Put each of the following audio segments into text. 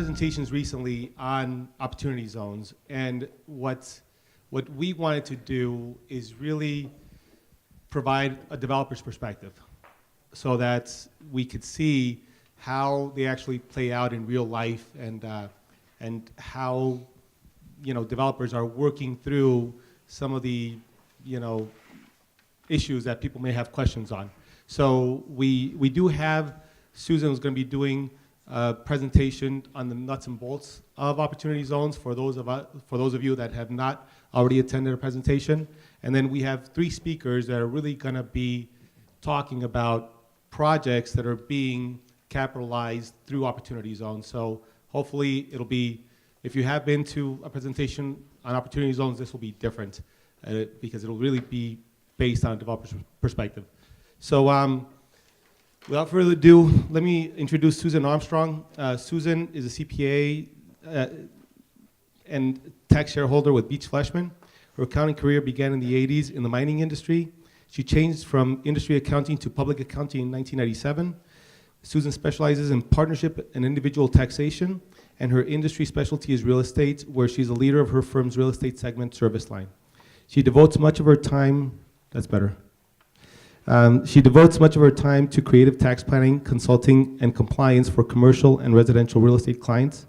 presentations recently on opportunity zones, and what we wanted to do is really provide a developer's perspective so that we could see how they actually play out in real life, and how developers are working through some of the issues that people may have questions on. So we do have Susan who's going to be doing a presentation on the nuts and bolts of opportunity zones for those of you that have not already attended a presentation. And then we have 3 speakers that are really going to be talking about projects that are being capitalized through opportunity zones. So hopefully it'll be, if you have been to a presentation on opportunity zones, this will be different because it'll really be based on a developer's perspective. So without further ado, let me introduce Susan Armstrong. Susan is a CPA and tax shareholder with Beach Fleshman. Her accounting career began in the 80s in the mining industry. She changed from industry accounting to public accounting in 1997. Susan specializes in partnership and individual taxation, and her industry specialty is real estate, where she's the leader of her firm's real estate segment service line. She devotes much of her time, that's better. She devotes much of her time to creative tax planning, consulting, and compliance for commercial and residential real estate clients,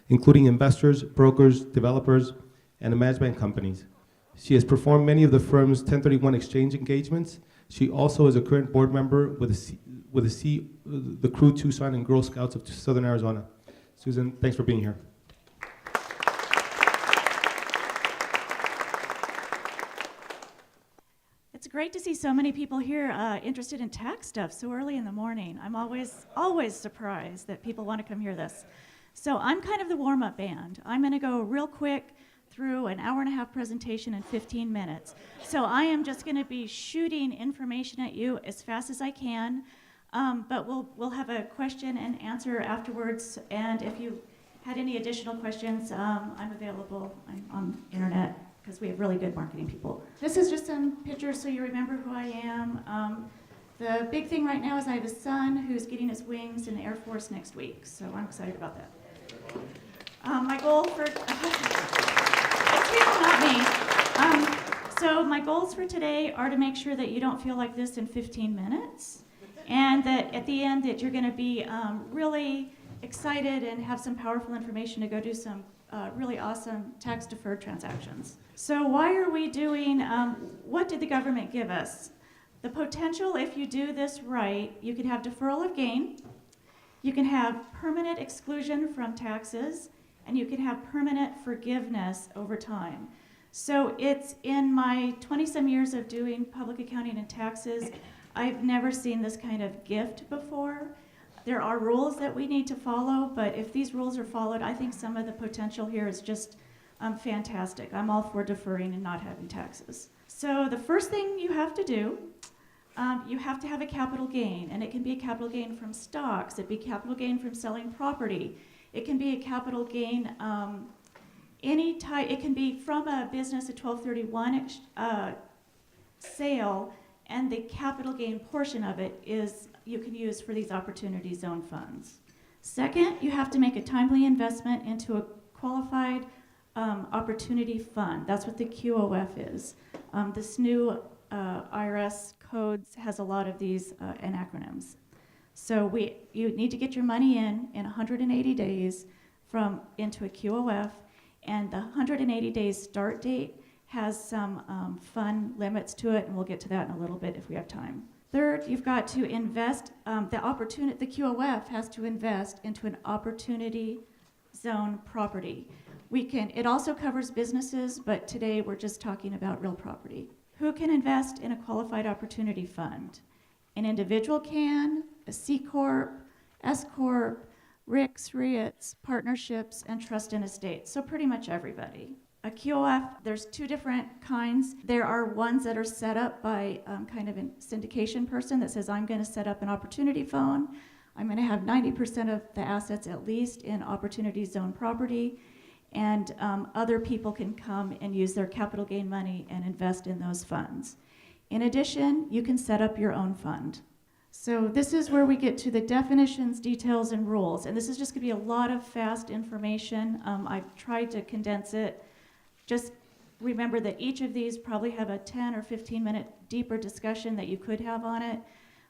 including investors, brokers, developers, and management companies. She has performed many of the firm's 1031 exchange engagements. She also is a current board member with the Crew Tucson and Girl Scouts of Southern Arizona. Susan, thanks for being here. It's great to see so many people here interested in tax stuff so early in the morning. I'm always surprised that people want to come hear this. So I'm kind of the warm-up band. I'm going to go real quick through an hour-and-a-half presentation in 15 minutes. So I am just going to be shooting information at you as fast as I can, but we'll have a question and answer afterwards. And if you had any additional questions, I'm available. I'm on the internet because we have really good marketing people. This is just some pictures so you remember who I am. The big thing right now is I have a son who's getting his wings in the Air Force next week, so I'm excited about that. My goal for... It's people, not me. So my goals for today are to make sure that you don't feel like this in 15 minutes, and that at the end that you're going to be really excited and have some powerful information to go do some really awesome tax-deferred transactions. So why are we doing, what did the government give us? The potential, if you do this right, you can have deferral of gain, you can have permanent exclusion from taxes, and you can have permanent forgiveness over time. So it's in my 20-some years of doing public accounting and taxes, I've never seen this kind of gift before. There are rules that we need to follow, but if these rules are followed, I think some of the potential here is just fantastic. I'm all for deferring and not having taxes. So the first thing you have to do, you have to have a capital gain, and it can be a capital gain from stocks, it can be capital gain from selling property, it can be a capital gain any type, it can be from a business, a 1231 sale, and the capital gain portion of it is you can use for these opportunity zone funds. Second, you have to make a timely investment into a qualified opportunity fund. That's what the QOF is. This new IRS codes has a lot of these acronyms. So you need to get your money in 180 days into a QOF, and the 180 days start date has some fun limits to it, and we'll get to that in a little bit if we have time. Third, you've got to invest, the QOF has to invest into an opportunity zone property. It also covers businesses, but today we're just talking about real property. Who can invest in a qualified opportunity fund? An individual can, a C Corp, S Corp, RICs, REITs, partnerships, and trust and estates. So pretty much everybody. A QOF, there's 2 different kinds. There are ones that are set up by kind of a syndication person that says, I'm going to set up an opportunity fund. I'm going to have 90% of the assets at least in opportunity zone property. And other people can come and use their capital gain money and invest in those funds. In addition, you can set up your own fund. So this is where we get to the definitions, details, and rules. And this is just going to be a lot of fast information. I've tried to condense it. Just remember that each of these probably have a 10 or 15-minute deeper discussion that you could have on it.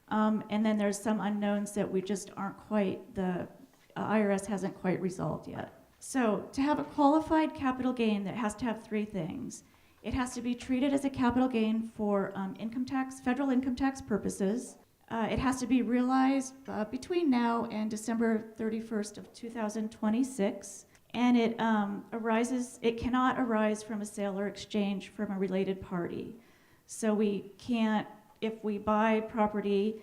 And then there's some unknowns that we just aren't quite, the IRS hasn't quite resolved yet. So to have a qualified capital gain, that has to have three things. It has to be treated as a capital gain for income tax, federal income tax purposes. It has to be realized between now and December 31st of 2026. And it cannot arise from a sale or exchange from a related party. So we can't, if we buy property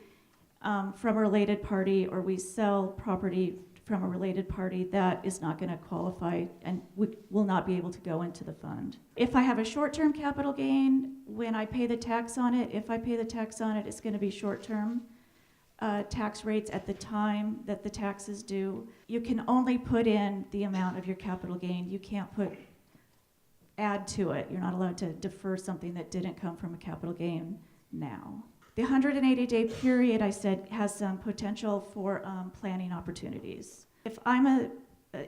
from a related party or we sell property from a related party, that is not going to qualify and will not be able to go into the fund. If I have a short-term capital gain, when I pay the tax on it, if I pay the tax on it, it's going to be short-term tax rates at the time that the tax is due. You can only put in the amount of your capital gain. You can't add to it. You're not allowed to defer something that didn't come from a capital gain now. The 180-day period, I said, has some potential for planning opportunities. If I'm an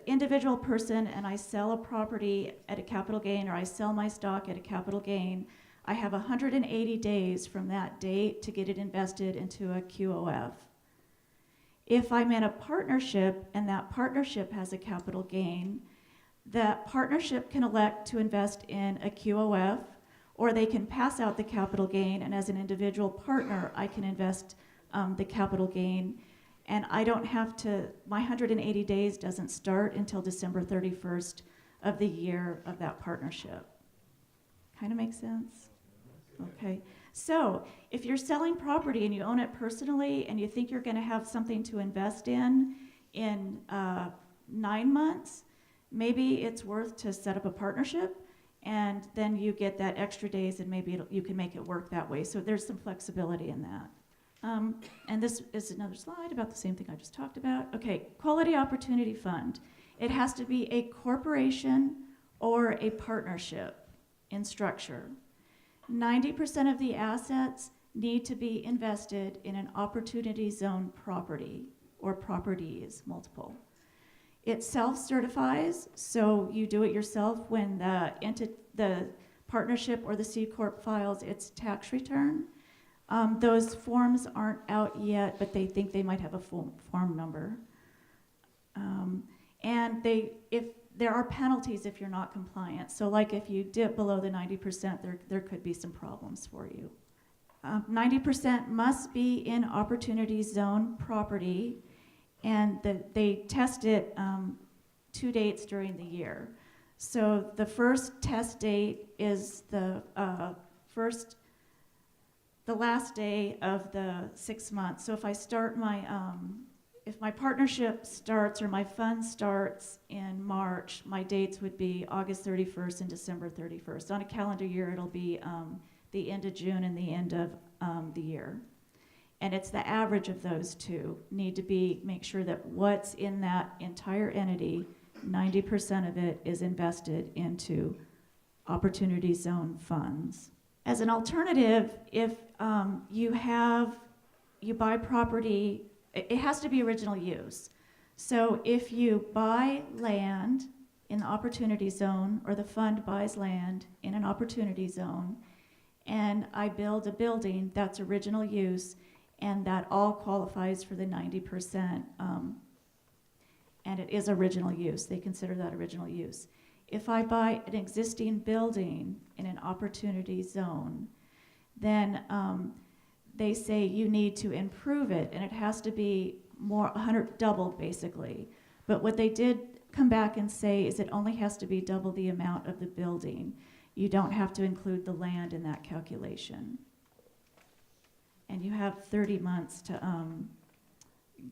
individual person and I sell a property at a capital gain or I sell my stock at a capital gain, I have 180 days from that date to get it invested into a QOF. If I'm in a partnership and that partnership has a capital gain, that partnership can elect to invest in a QOF, or they can pass out the capital gain, and as an individual partner, I can invest the capital gain. And I don't have to, my 180 days doesn't start until December 31st of the year of that partnership. Kind of makes sense? Okay. So if you're selling property and you own it personally and you think you're going to have something to invest in 9 months, maybe it's worth to set up a partnership, and then you get that extra days and maybe you can make it work that way. So there's some flexibility in that. And this is another slide about the same thing I just talked about. Okay, Quality Opportunity Fund. It has to be a corporation or a partnership in structure. 90% of the assets need to be invested in an opportunity zone property or properties, multiple. It self-certifies, so you do it yourself when the partnership or the C Corp files its tax return. Those forms aren't out yet, but they think they might have a form number. And if there are penalties if you're not compliant. So like if you dip below the 90%, there could be some problems for you. 90% must be in opportunity zone property, and they test it 2 dates during the year. So the first test date is the last day of the 6 months. So if I start if my partnership starts or my fund starts in March, my dates would be August 31st and December 31st. On a calendar year, it'll be the end of June and the end of the year. And it's the average of those two. Need to make sure that what's in that entire entity, 90% of it is invested into opportunity zone funds. As an alternative, if you buy property, it has to be original use. So if you buy land in the opportunity zone, or the fund buys land in an opportunity zone, and I build a building, that's original use, and that all qualifies for the 90%, and it is original use. They consider that original use. If I buy an existing building in an opportunity zone, then they say you need to improve it, and it has to be doubled basically. But what they did come back and say is it only has to be double the amount of the building. You don't have to include the land in that calculation. And you have 30 months to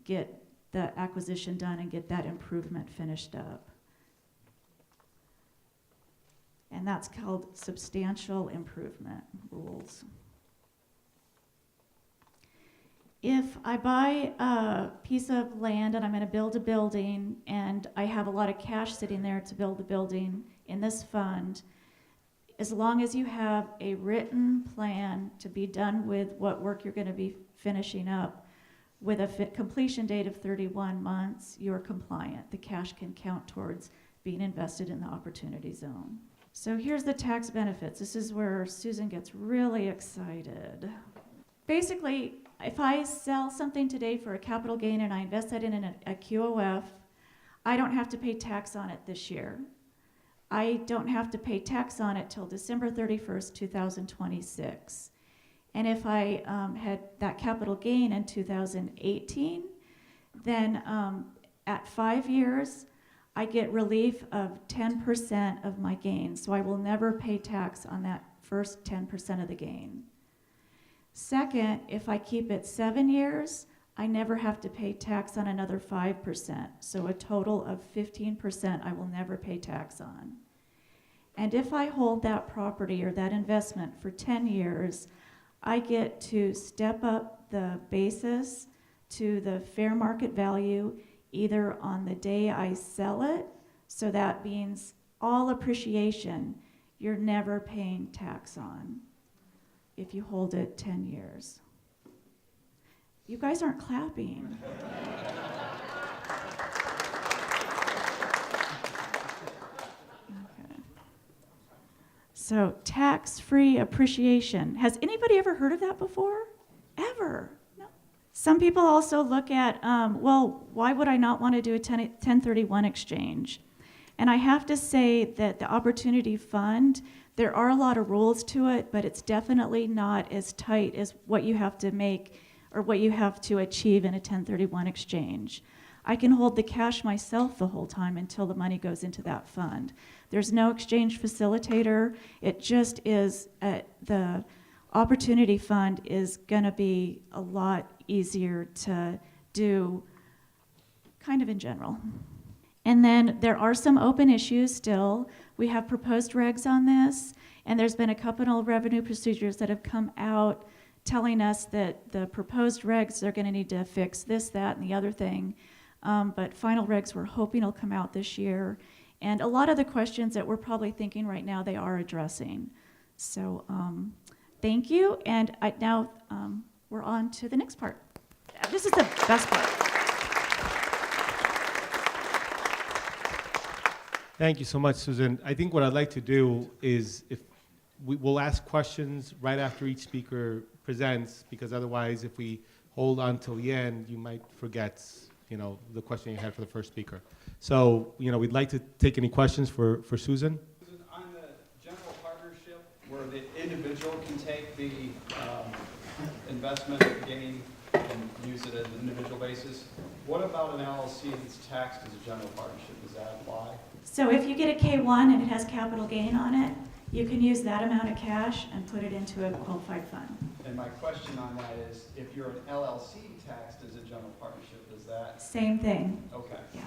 get the acquisition done and get that improvement finished up. And that's called substantial improvement rules. If I buy a piece of land and I'm going to build a building and I have a lot of cash sitting there to build the building in this fund, as long as you have a written plan to be done with what work you're going to be finishing up, with a completion date of 31 months, you're compliant. The cash can count towards being invested in the opportunity zone. So here's the tax benefits. This is where Susan gets really excited. Basically, if I sell something today for a capital gain and I invest that in a QOF, I don't have to pay tax on it this year. I don't have to pay tax on it till December 31st, 2026. And if I had that capital gain in 2018, then at 5 years, I get relief of 10% of my gain. So I will never pay tax on that first 10% of the gain. Second, if I keep it 7 years, I never have to pay tax on another 5%. So a total of 15% I will never pay tax on. And if I hold that property or that investment for 10 years, I get to step up the basis to the fair market value either on the day I sell it, so that means all appreciation you're never paying tax on if you hold it 10 years. You guys aren't clapping. So tax-free appreciation. Has anybody ever heard of that before? Ever? No. Some people also look at, well, why would I not want to do a 1031 exchange? And I have to say that the Opportunity Fund, there are a lot of rules to it, but it's definitely not as tight as what you have to make or what you have to achieve in a 1031 exchange. I can hold the cash myself the whole time until the money goes into that fund. There's no exchange facilitator. It just is, the Opportunity Fund is going to be a lot easier to do kind of in general. And then there are some open issues still. We have proposed regs on this, and there's been a couple of revenue procedures that have come out telling us that the proposed regs are going to need to fix this, that, and the other thing. But final regs we're hoping will come out this year. And a lot of the questions that we're probably thinking right now, they are addressing. So thank you. And now we're on to the next part. This is the best part. Thank you so much, Susan. I think what I'd like to do is we'll ask questions right after each speaker presents, because otherwise if we hold on till the end, you might forget the question you had for the first speaker. So, we'd like to take any questions for Susan. On the general partnership, where the individual can take the investment gain and use it as an individual basis, what about an LLC that's taxed as a general partnership? Does that apply? So if you get a K1 and it has capital gain on it, you can use that amount of cash and put it into a qualified fund. And my question on that is, if you're an LLC taxed as a general partnership, is that? Same thing. Okay. Yeah.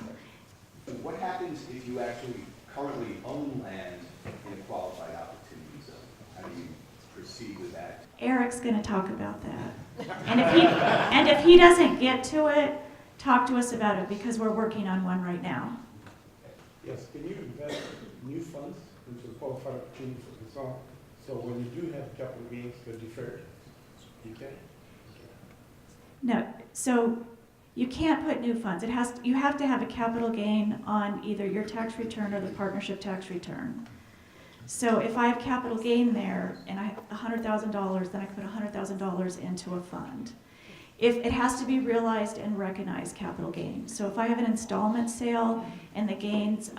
What happens if you actually currently own land in a qualified opportunity zone? How do you proceed with that? Eric's going to talk about that. And if he doesn't get to it, talk to us about it, because we're working on one right now. Yes, can you invest new funds into the qualified opportunity zone? So when you do have capital gains, they're deferred? You can? No, so you can't put new funds. You have to have a capital gain on either your tax return or the partnership tax return. So if I have capital gain there and I have $100,000, then I can put $100,000 into a fund. If it has to be realized and recognized capital gain. So if I have an installment sale and the gains,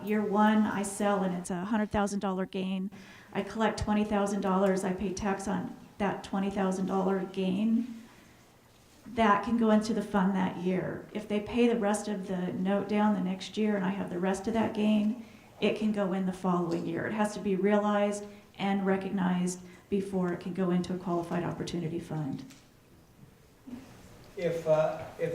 year one I sell and it's a $100,000 gain, I collect $20,000, I pay tax on that $20,000 gain, that can go into the fund that year. If they pay the rest of the note down the next year and I have the rest of that gain, it can go in the following year. It has to be realized and recognized before it can go into a qualified opportunity fund. If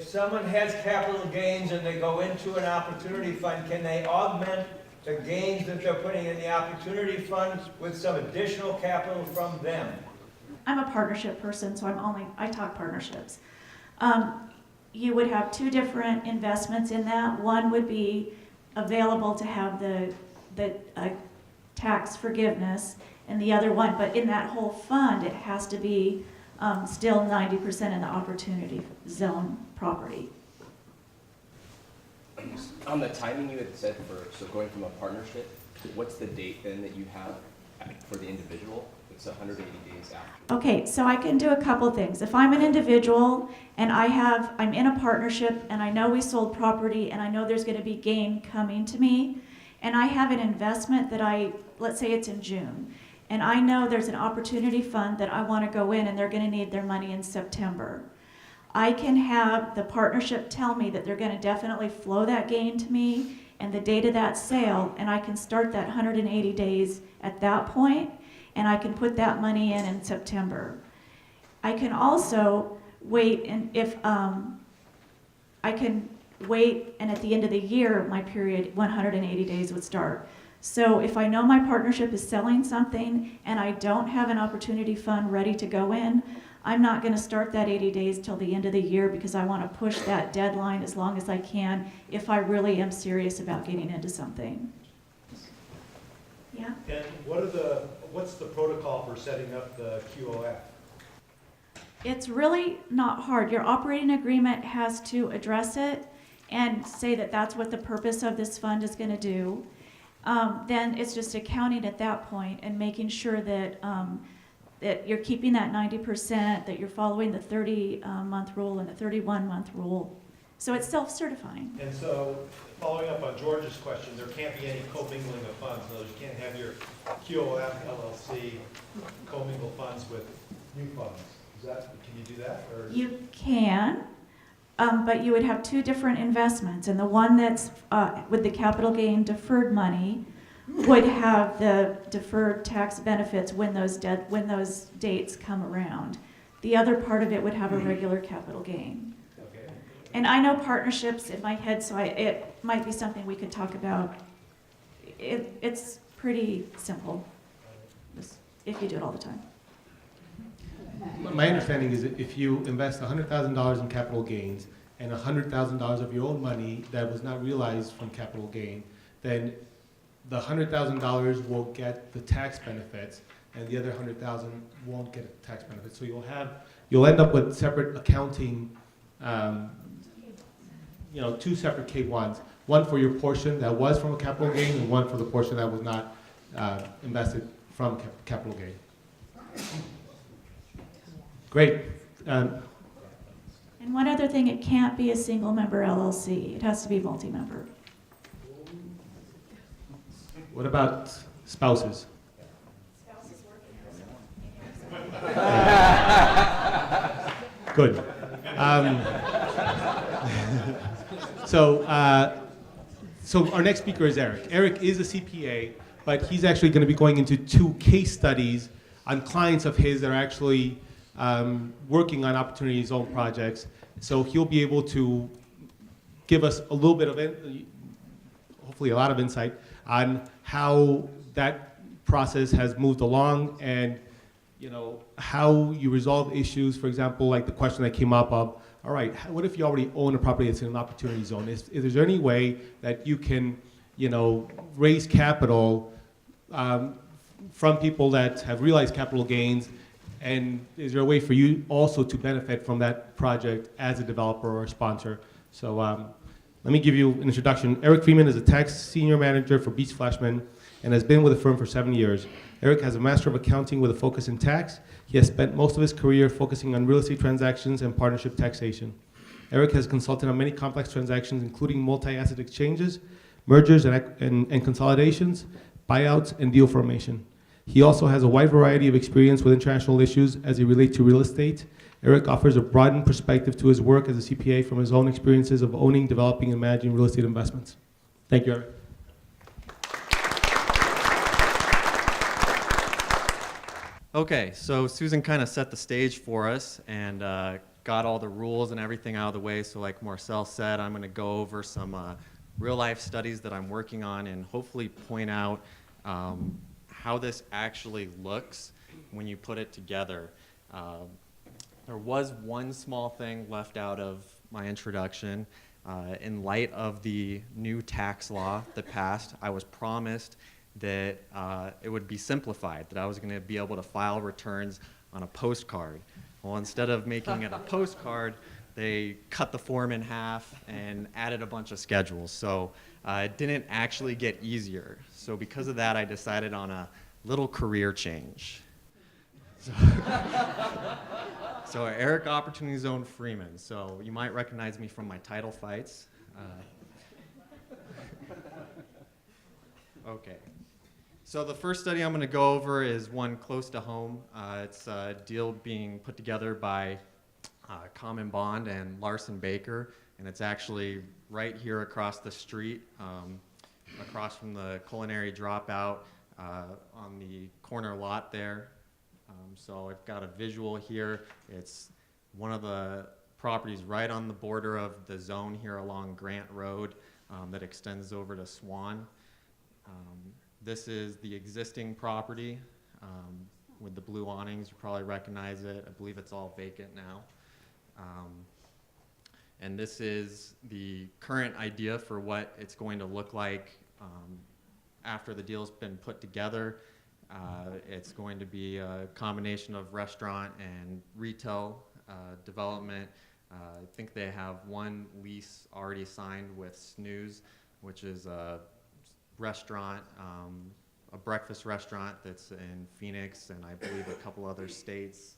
someone has capital gains and they go into an opportunity fund, can they augment the gains that they're putting in the opportunity fund with some additional capital from them? I'm a partnership person, so I talk partnerships. You would have two different investments in that. One would be available to have the tax forgiveness, and the other one, but in that whole fund, it has to be still 90% in the opportunity zone property. On the timing you had said so going from a partnership, what's the date then that you have for the individual? It's 180 days after. Okay, so I can do a couple things. If I'm an individual and I'm in a partnership and I know we sold property and I know there's gonna be gain coming to me, and I have an investment that let's say it's in June, and I know there's an opportunity fund that I wanna go in and they're gonna need their money in September. I can have the partnership tell me that they're gonna definitely flow that gain to me and the date of that sale, and I can start that 180 days at that point, and I can put that money in September. I can also wait, and I can wait, and at the end of the year, my period, 180 days would start. So if I know my partnership is selling something and I don't have an opportunity fund ready to go in, I'm not gonna start that 80 days till the end of the year because I wanna push that deadline as long as I can if I really am serious about getting into something. Yeah? And what's the protocol for setting up the QOF? It's really not hard. Your operating agreement has to address it and say that that's what the purpose of this fund is gonna do. Then it's just accounting at that point and making sure that, that you're keeping that 90%, that you're following the 30-month rule and the 31-month rule. So it's self-certifying. And so, following up on George's question, there can't be any commingling of funds. In other words, you can't have your QOF LLC commingle funds with new funds. Can you do that? Or? You can, but you would have two different investments. And the one that's with the capital gain deferred money would have the deferred tax benefits when those dates come around. The other part of it would have a regular capital gain. Okay. And I know partnerships in my head, so it might be something we could talk about. It's pretty simple if you do it all the time. My understanding is that if you invest $100,000 in capital gains and $100,000 of your own money that was not realized from capital gain, then the $100,000 will get the tax benefits, and the other $100,000 won't get tax benefits. So you'll end up with separate accounting, two separate K1s, one for your portion that was from a capital gain, and one for the portion that was not invested from capital gain. Great. And one other thing, it can't be a single member LLC. It has to be multi-member. What about spouses? Good. So our next speaker is Eric. Eric is a CPA, but he's actually going to be going into 2 case studies on clients of his that are actually working on Opportunity Zone projects. So he'll be able to give us a little bit of hopefully a lot of insight on how that process has moved along and how you resolve issues. For example, like the question that came up of, all right, what if you already own a property that's in an opportunity zone? Is there any way that you can, raise capital from people that have realized capital gains? And is there a way for you also to benefit from that project as a developer or a sponsor? So let me give you an introduction. Eric Freeman is a tax senior manager for Beach Flashman and has been with the firm for 7 years. Eric has a Master of Accounting with a focus in tax. He has spent most of his career focusing on real estate transactions and partnership taxation. Eric has consulted on many complex transactions, including multi-asset exchanges, mergers and consolidations, buyouts, and deal formation. He also has a wide variety of experience with international issues as they relate to real estate. Eric offers a broadened perspective to his work as a CPA from his own experiences of owning, developing, and managing real estate investments. Thank you, Eric. Okay, so Susan kind of set the stage for us and got all the rules and everything out of the way. So like Marcel said, I'm going to go over some real-life studies that I'm working on and hopefully point out how this actually looks when you put it together. There was one small thing left out of my introduction. In light of the new tax law that passed, I was promised that it would be simplified, that I was going to be able to file returns on a postcard. Well, instead of making it a postcard, they cut the form in half and added a bunch of schedules. So it didn't actually get easier. So because of that, I decided on a little career change. So Eric Opportunity Zone Freeman. So you might recognize me from my title fights. Okay. So the first study I'm going to go over is one close to home. It's a deal being put together by Common Bond and Larson Baker, and it's actually right here across the street, across from the Culinary Dropout on the corner lot there. So I've got a visual here. It's one of the properties right on the border of the zone here along Grant Road that extends over to Swan. This is the existing property with the blue awnings. You probably recognize it. I believe it's all vacant now. And this is the current idea for what it's going to look like after the deal's been put together. It's going to be a combination of restaurant and retail development. I think they have one lease already signed with Snooze, which is a restaurant, a breakfast restaurant that's in Phoenix and I believe a couple other states.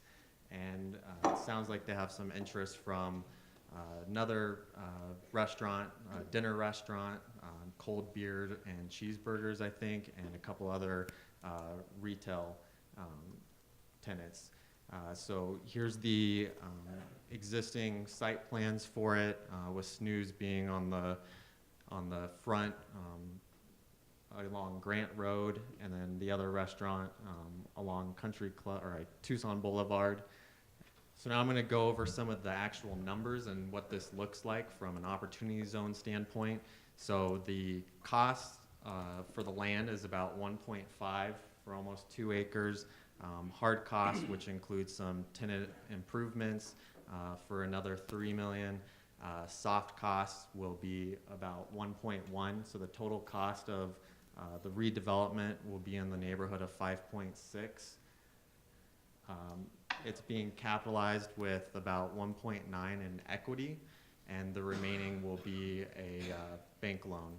And it sounds like they have some interest from another restaurant, dinner restaurant, cold beer and cheeseburgers, I think, and a couple other retail tenants. So here's the existing site plans for it, with Snooze being on the front along Grant Road, and then the other restaurant along Country Club or Tucson Boulevard. So now I'm going to go over some of the actual numbers and what this looks like from an opportunity zone standpoint. So the cost for the land is about 1.5 for almost 2 acres. Hard cost, which includes some tenant improvements, for another $3 million. Soft costs will be about 1.1. So the total cost of the redevelopment will be in the neighborhood of 5.6. It's being capitalized with about 1.9 in equity, and the remaining will be a bank loan.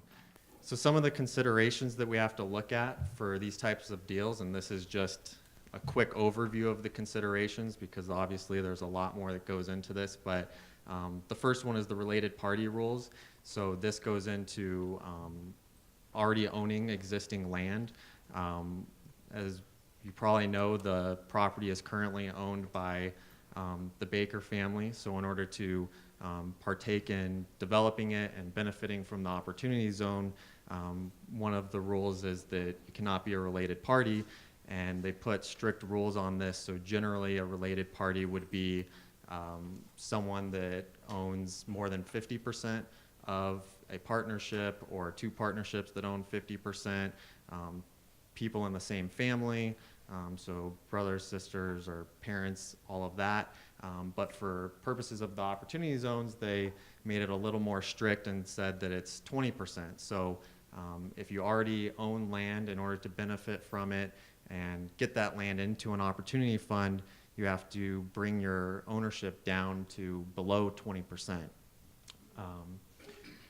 So some of the considerations that we have to look at for these types of deals, and this is just a quick overview of the considerations because obviously there's a lot more that goes into this, but the first one is the related party rules. So this goes into already owning existing land. As you probably know, the property is currently owned by the Baker family. So in order to partake in developing it and benefiting from the opportunity zone, one of the rules is that you cannot be a related party, and they put strict rules on this. So generally a related party would be someone that owns more than 50% of a partnership, or 2 partnerships that own 50%, people in the same family, so brothers, sisters, or parents, all of that. But for purposes of the opportunity zones, they made it a little more strict and said that it's 20%. So if you already own land, in order to benefit from it and get that land into an opportunity fund, you have to bring your ownership down to below 20%.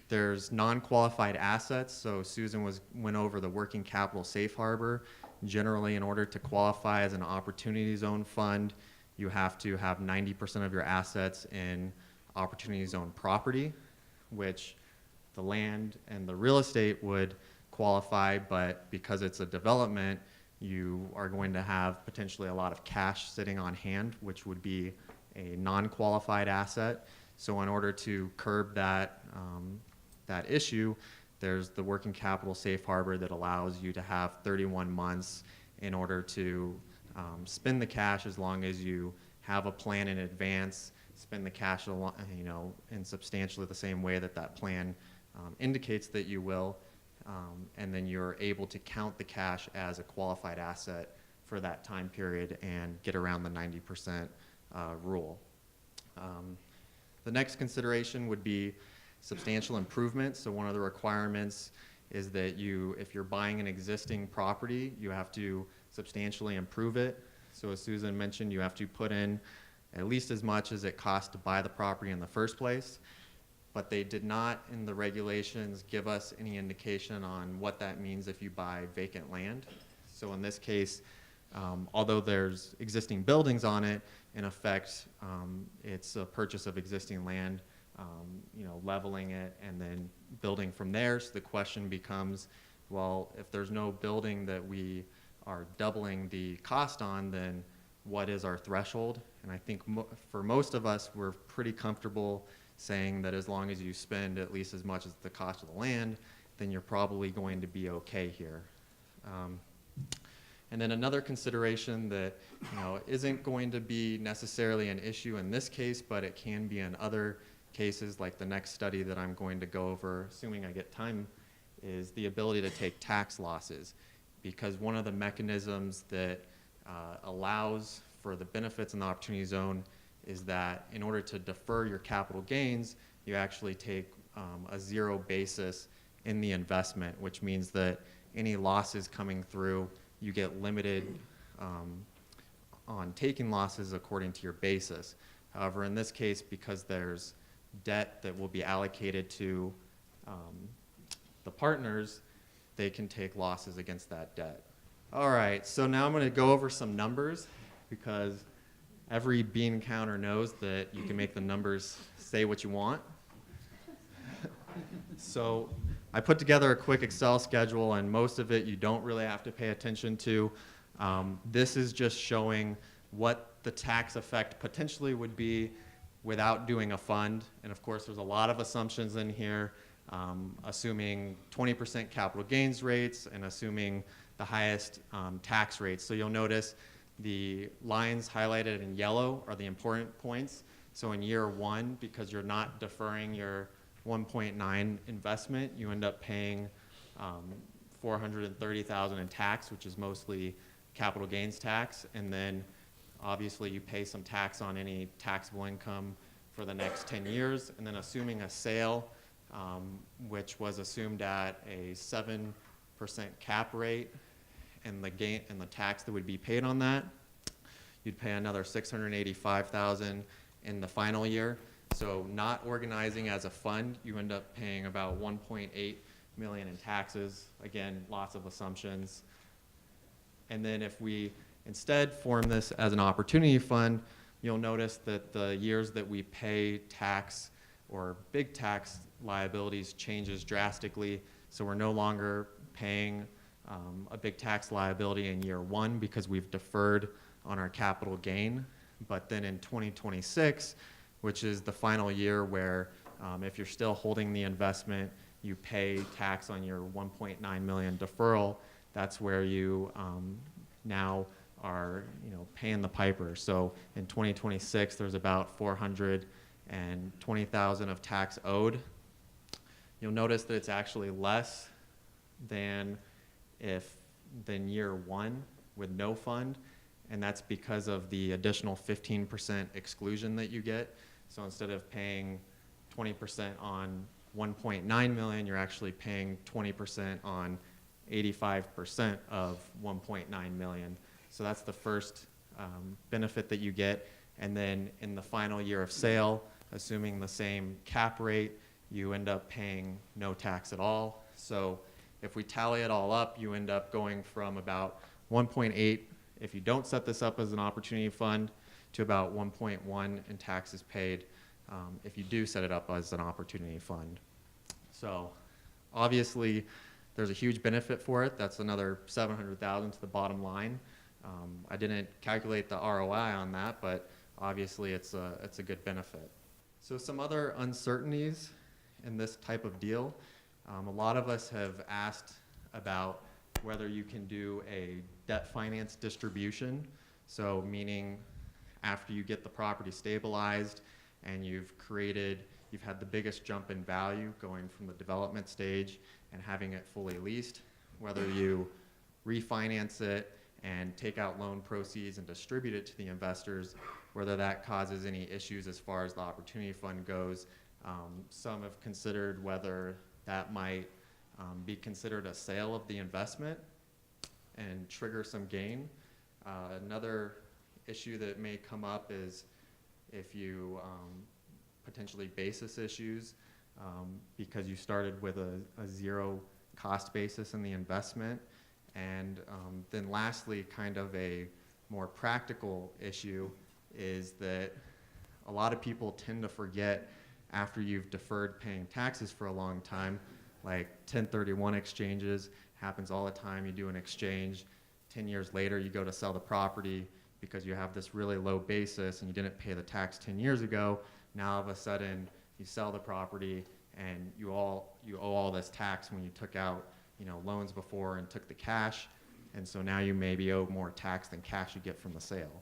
There's non-qualified assets. So Susan went over the working capital safe harbor. Generally, in order to qualify as an opportunity zone fund, you have to have 90% of your assets in opportunity zone property, which the land and the real estate would qualify, but because it's a development, you are going to have potentially a lot of cash sitting on hand, which would be a non-qualified asset. So in order to curb that issue, there's the working capital safe harbor that allows you to have 31 months in order to spend the cash, as long as you have a plan in advance, spend the cash in substantially the same way that that plan indicates that you will, and then you're able to count the cash as a qualified asset for that time period and get around the 90% rule. The next consideration would be substantial improvements. So one of the requirements is that if you're buying an existing property, you have to substantially improve it. So as Susan mentioned, you have to put in at least as much as it cost to buy the property in the first place. But they did not, in the regulations, give us any indication on what that means if you buy vacant land. So in this case, although there's existing buildings on it, in effect, it's a purchase of existing land, leveling it and then building from there. So the question becomes, well, if there's no building that we are doubling the cost on, then what is our threshold? And I think for most of us, we're pretty comfortable saying that as long as you spend at least as much as the cost of the land, then you're probably going to be okay here. And then another consideration that isn't going to be necessarily an issue in this case, but it can be in other cases, like the next study that I'm going to go over, assuming I get time, is the ability to take tax losses. Because one of the mechanisms that allows for the benefits in the opportunity zone is that in order to defer your capital gains, you actually take a zero basis in the investment, which means that any losses coming through, you get limited on taking losses according to your basis. However, in this case, because there's debt that will be allocated to the partners, they can take losses against that debt. All right, so now I'm going to go over some numbers because every bean counter knows that you can make the numbers say what you want. So I put together a quick Excel schedule, and most of it you don't really have to pay attention to. This is just showing what the tax effect potentially would be without doing a fund. And of course, there's a lot of assumptions in here, assuming 20% capital gains rates and assuming the highest tax rates. So you'll notice the lines highlighted in yellow are the important points. So in year one, because you're not deferring your 1.9 investment, you end up paying $430,000 in tax, which is mostly capital gains tax, and then obviously you pay some tax on any taxable income for the next 10 years, and then assuming a sale, which was assumed at a 7% cap rate, and the gain and the tax that would be paid on that, you'd pay another $685,000 in the final year. So not organizing as a fund, you end up paying about $1.8 million in taxes. Again, lots of assumptions. And then if we instead form this as an opportunity fund, you'll notice that the years that we pay tax or big tax liabilities changes drastically. So we're no longer paying a big tax liability in year one because we've deferred on our capital gain. But then in 2026, which is the final year where if you're still holding the investment, you pay tax on your $1.9 million deferral, that's where you now are paying the piper. So in 2026, there's about $420,000 of tax owed. You'll notice that it's actually less than year one with no fund, and that's because of the additional 15% exclusion that you get. So instead of paying 20% on 1.9 million, you're actually paying 20% on 85% of 1.9 million. So that's the first benefit that you get. And then in the final year of sale, assuming the same cap rate, you end up paying no tax at all. So if we tally it all up, you end up going from about 1.8 if you don't set this up as an opportunity fund to about 1.1 in taxes paid if you do set it up as an opportunity fund. So obviously there's a huge benefit for it. That's another $700,000 to the bottom line. I didn't calculate the ROI on that, but obviously it's a good benefit. So some other uncertainties in this type of deal. A lot of us have asked about whether you can do a debt finance distribution. So meaning after you get the property stabilized and you've had the biggest jump in value going from the development stage and having it fully leased, whether you refinance it and take out loan proceeds and distribute it to the investors, whether that causes any issues as far as the opportunity fund goes. Some have considered whether that might be considered a sale of the investment and trigger some gain. Another issue that may come up is if you potentially basis issues because you started with a zero cost basis in the investment. And then lastly, kind of a more practical issue is that a lot of people tend to forget after you've deferred paying taxes for a long time, like 1031 exchanges happens all the time. You do an exchange, 10 years later you go to sell the property because you have this really low basis and you didn't pay the tax 10 years ago. Now all of a sudden you sell the property and you owe all this tax when you took out loans before and took the cash, and so now you maybe owe more tax than cash you get from the sale.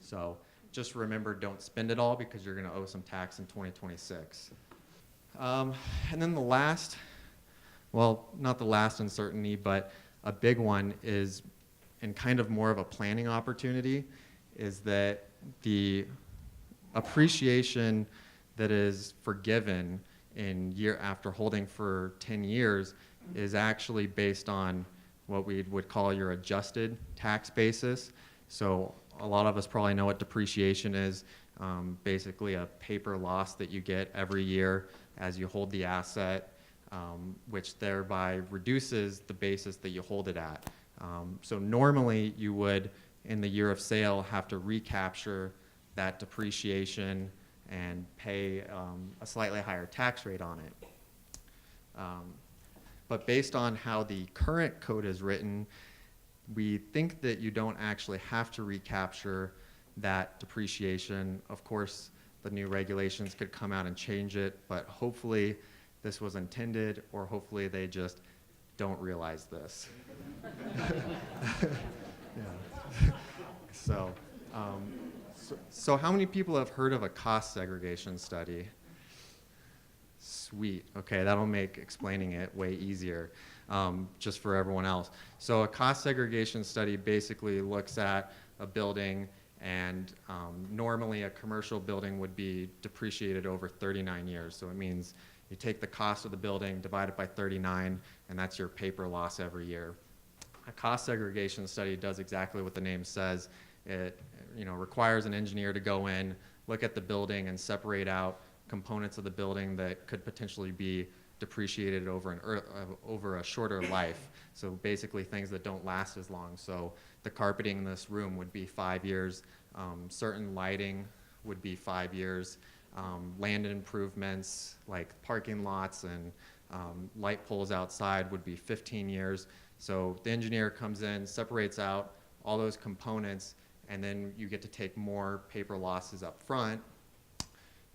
So just remember, don't spend it all because you're going to owe some tax in 2026. And then the last, well, not the last uncertainty, but a big one is, and kind of more of a planning opportunity, is that the appreciation that is forgiven in year after holding for 10 years is actually based on what we would call your adjusted tax basis. So a lot of us probably know what depreciation is, basically a paper loss that you get every year as you hold the asset, which thereby reduces the basis that you hold it at. So normally you would, in the year of sale, have to recapture that depreciation and pay a slightly higher tax rate on it. But based on how the current code is written, we think that you don't actually have to recapture that depreciation. Of course, the new regulations could come out and change it, but hopefully this was intended, or hopefully they just don't realize this. Yeah. So how many people have heard of a cost segregation study? Sweet. Okay, that'll make explaining it way easier, just for everyone else. So a cost segregation study basically looks at a building, and normally a commercial building would be depreciated over 39 years. So it means you take the cost of the building, divide it by 39, and that's your paper loss every year. A cost segregation study does exactly what the name says. It requires an engineer to go in, look at the building, and separate out components of the building that could potentially be depreciated over a shorter life. So basically things that don't last as long. So the carpeting in this room would be 5 years. Certain lighting would be 5 years. Land improvements like parking lots and light poles outside would be 15 years. So the engineer comes in, separates out all those components, and then you get to take more paper losses up front.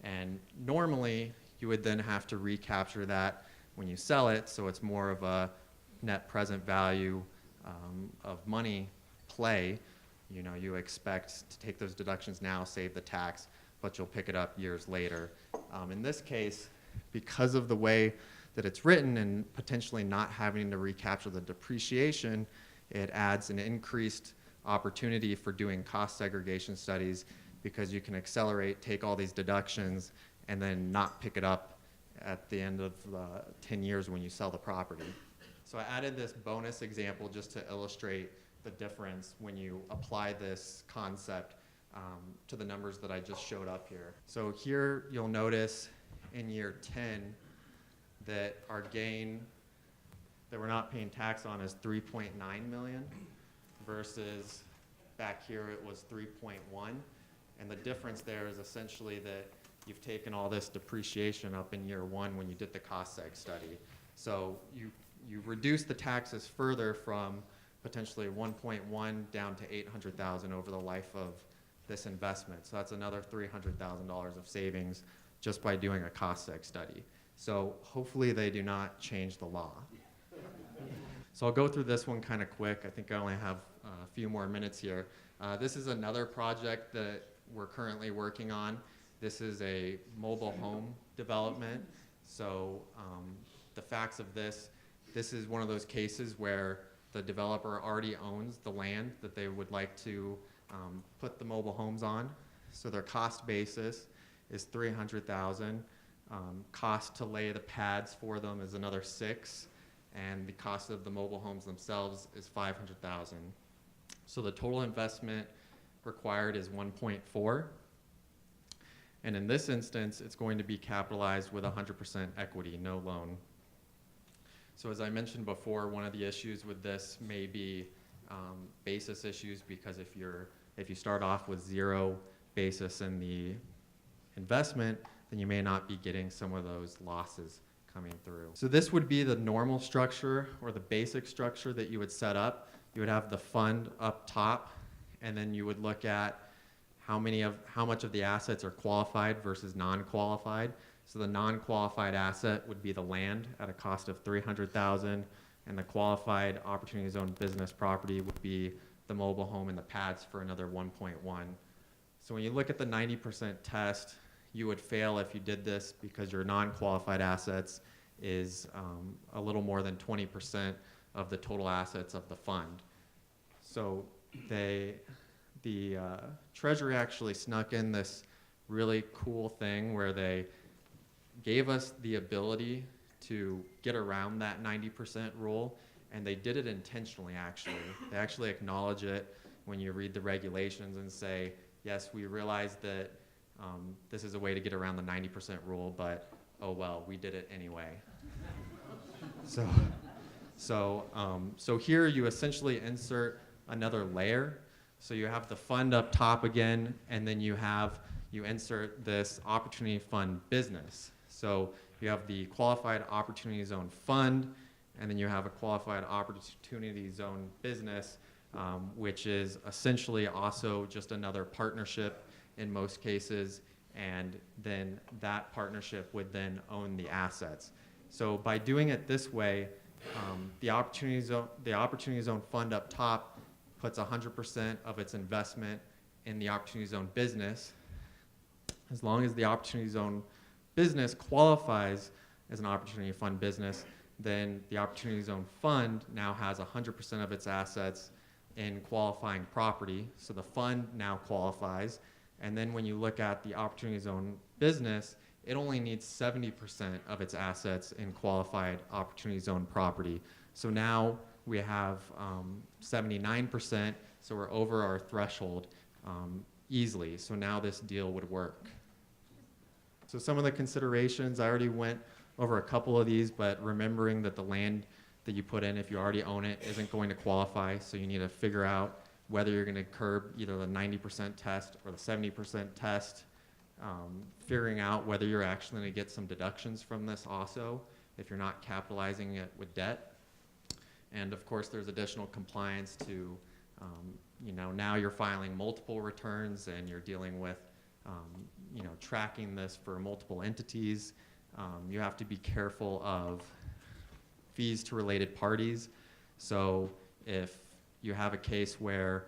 And normally, you would then have to recapture that when you sell it, so it's more of a net present value of money play. You expect to take those deductions now, save the tax, but you'll pick it up years later. In this case, because of the way that it's written and potentially not having to recapture the depreciation, it adds an increased opportunity for doing cost segregation studies, because you can accelerate, take all these deductions, and then not pick it up at the end of 10 years when you sell the property. So I added this bonus example just to illustrate the difference when you apply this concept to the numbers that I just showed up here. So here you'll notice in year 10 that our gain that we're not paying tax on is 3.9 million versus back here it was 3.1. And the difference there is essentially that you've taken all this depreciation up in year one when you did the cost seg study. So you reduce the taxes further from potentially 1.1 down to 800,000 over the life of this investment. So that's another $300,000 of savings just by doing a cost seg study. So hopefully they do not change the law. So I'll go through this one kind of quick. I think I only have a few more minutes here. This is another project that we're currently working on. This is a mobile home development. So the facts of this is one of those cases where the developer already owns the land that they would like to put the mobile homes on. So their cost basis is $300,000. Cost to lay the pads for them is another $6,000, and the cost of the mobile homes themselves is $500,000. So the total investment required is 1.4. And in this instance, it's going to be capitalized with 100% equity, no loan. So as I mentioned before, one of the issues with this may be basis issues, because if you start off with zero basis in the investment, then you may not be getting some of those losses coming through. So this would be the normal structure, or the basic structure that you would set up. You would have the fund up top, and then you would look at how much of the assets are qualified versus non-qualified. So the non-qualified asset would be the land at a cost of $300,000, and the qualified opportunity zone business property would be the mobile home and the pads for another 1.1. So when you look at the 90% test, you would fail if you did this because your non-qualified assets is a little more than 20% of the total assets of the fund. So the Treasury actually snuck in this really cool thing where they gave us the ability to get around that 90% rule, and they did it intentionally, actually. They actually acknowledge it when you read the regulations and say, yes, we realize that this is a way to get around the 90% rule, but oh well, we did it anyway. So here you essentially insert another layer. So you have the fund up top again, and then you insert this opportunity fund business. So you have the qualified opportunity zone fund, and then you have a qualified opportunity zone business, which is essentially also just another partnership in most cases, and then that partnership would then own the assets. So by doing it this way, the opportunity zone fund up top puts 100% of its investment in the opportunity zone business. As long as the opportunity zone business qualifies as an opportunity fund business, then the opportunity zone fund now has 100% of its assets in qualifying property. So the fund now qualifies. And then when you look at the opportunity zone business, it only needs 70% of its assets in qualified opportunity zone property. So now we have 79%, so we're over our threshold easily. So now this deal would work. So some of the considerations, I already went over a couple of these, but remembering that the land that you put in, if you already own it, isn't going to qualify. So you need to figure out whether you're going to curb either the 90% test or the 70% test. Figuring out whether you're actually going to get some deductions from this also, if you're not capitalizing it with debt. And of course, there's additional compliance to, now you're filing multiple returns and you're dealing with, tracking this for multiple entities. You have to be careful of fees to related parties. So if you have a case where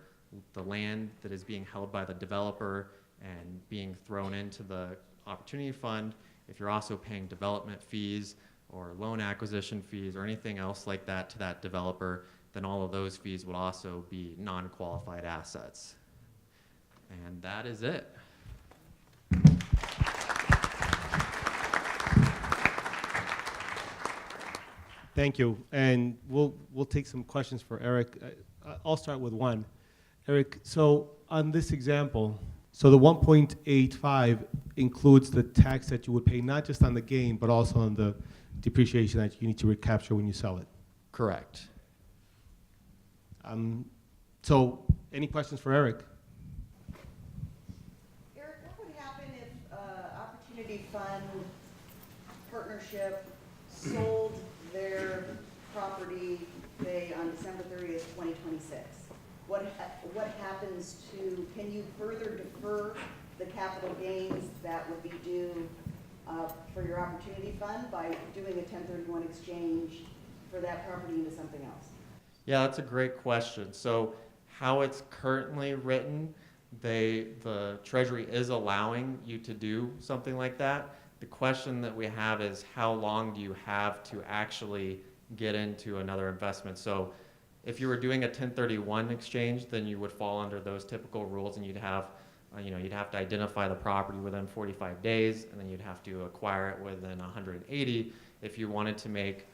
the land that is being held by the developer and being thrown into the opportunity fund, if you're also paying development fees or loan acquisition fees or anything else like that to that developer, then all of those fees would also be non-qualified assets. And that is it. Thank you. And we'll take some questions for Eric. I'll start with one. Eric, so on this example, so the 1.85 includes the tax that you would pay not just on the gain, but also on the depreciation that you need to recapture when you sell it. Correct. So any questions for Eric? Eric, what would happen if Opportunity Fund Partnership sold their property, say, on December 30th, 2026? What happens to, can you further defer the capital gains that would be due for your Opportunity Fund by doing a 1031 exchange for that property into something else? Yeah, that's a great question. So how it's currently written, the Treasury is allowing you to do something like that. The question that we have is how long do you have to actually get into another investment? So if you were doing a 1031 exchange, then you would fall under those typical rules, and you'd have to identify the property within 45 days, and then you'd have to acquire it within 180. If you wanted to make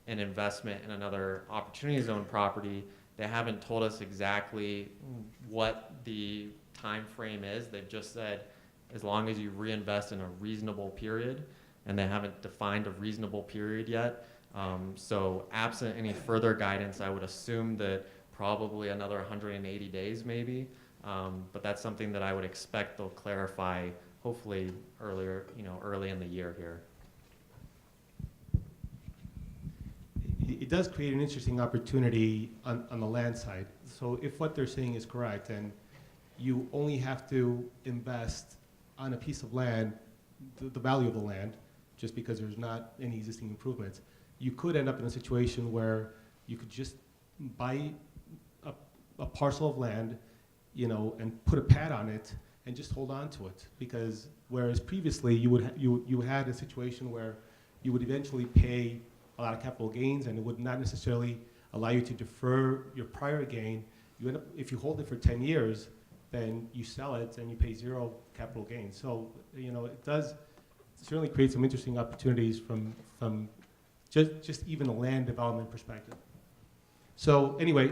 an investment in another opportunity zone property, they haven't told us exactly what the time frame is. They've just said as long as you reinvest in a reasonable period, and they haven't defined a reasonable period yet. So absent any further guidance, I would assume that probably another 180 days maybe. But that's something that I would expect they'll clarify hopefully earlier, early in the year here. It does create an interesting opportunity on the land side. So if what they're saying is correct, and you only have to invest on a piece of land, the value of the land, just because there's not any existing improvements, you could end up in a situation where you could just buy a parcel of land, and put a pad on it and just hold on to it. Because whereas previously you had a situation where you would eventually pay a lot of capital gains, and it would not necessarily allow you to defer your prior gain. You end up, if you hold it for 10 years, then you sell it and you pay zero capital gains. So, it does certainly create some interesting opportunities from just even a land development perspective. So anyway,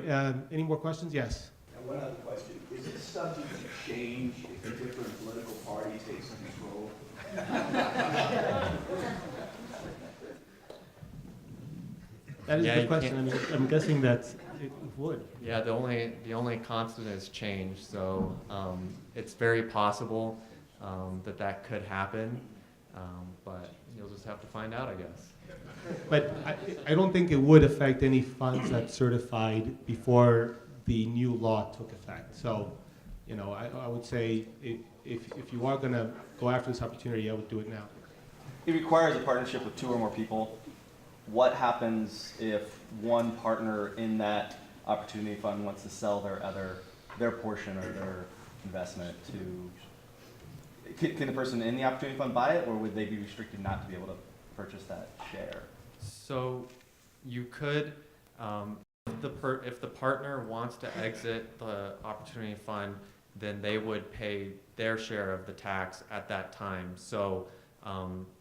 any more questions? Yes. And one other question, is it subject to change if a different political party takes control? That is Yeah, the you question. I mean, I'm guessing that it would. Yeah, the only constant is change, so it's very possible that could happen, but you'll just have to find out, I guess. But I don't think it would affect any funds that certified before the new law took effect. So, I would say if you are going to go after this opportunity, I would do it now. It requires a partnership with 2 or more people. What happens if one partner in that opportunity fund wants to sell their portion or their investment to? Can the person in the opportunity fund buy it, or would they be restricted not to be able to purchase that share? So you could, if the partner wants to exit the opportunity fund, then they would pay their share of the tax at that time. So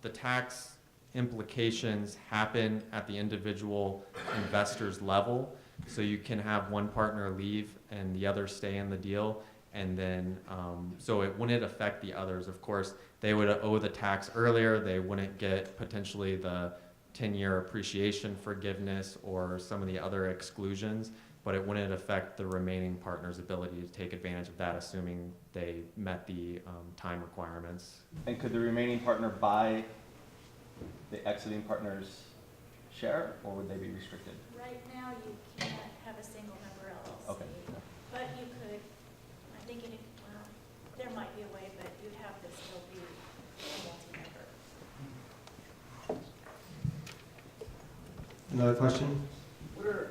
the tax implications happen at the individual investor's level. So you can have one partner leave and the other stay in the deal. And then, so it wouldn't affect the others. Of course, they would owe the tax earlier. They wouldn't get potentially the 10-year appreciation forgiveness or some of the other exclusions, but it wouldn't affect the remaining partner's ability to take advantage of that, assuming they met the time requirements. And could the remaining partner buy the exiting partner's share, or would they be restricted? Right now, you can't have a single member LLC. Okay. But you could, I'm thinking, there might be a way, but you'd have to still be a multi-member. Another question? What are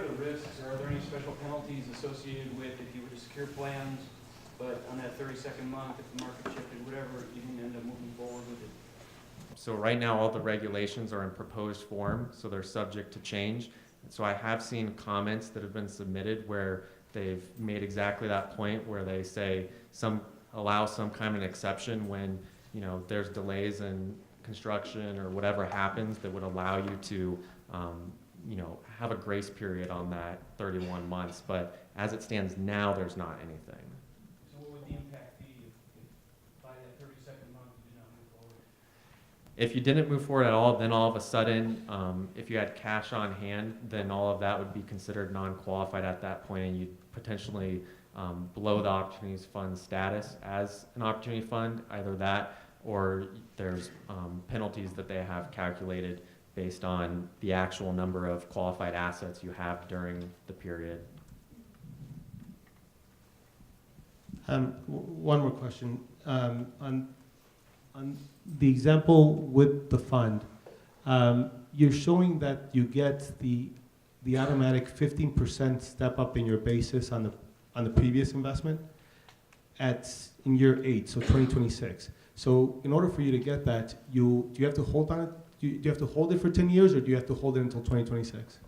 the risks, or are there any special penalties associated with if you were to secure plans, but on that 32nd month, if the market shifted, whatever, you didn't end up moving forward with it? So right now, all the regulations are in proposed form, so they're subject to change. So I have seen comments that have been submitted where they've made exactly that point, where they say allow some kind of an exception when there's delays in construction or whatever happens that would allow you to have a grace period on that 31 months. But as it stands now, there's not anything. So what would the impact be if by that 32nd month you did not move forward? If you didn't move forward at all, then all of a sudden, if you had cash on hand, then all of that would be considered non-qualified at that point, and you'd potentially blow the Opportunities Fund status as an opportunity fund, either that or there's penalties that they have calculated based on the actual number of qualified assets you have during the period. One more question. On the example with the fund, you're showing that you get the automatic 15% step up in your basis on the previous investment in year 8, so 2026. So in order for you to get that, do you have to hold on it? Do you have to hold it for 10 years, or do you have to hold it until 2026?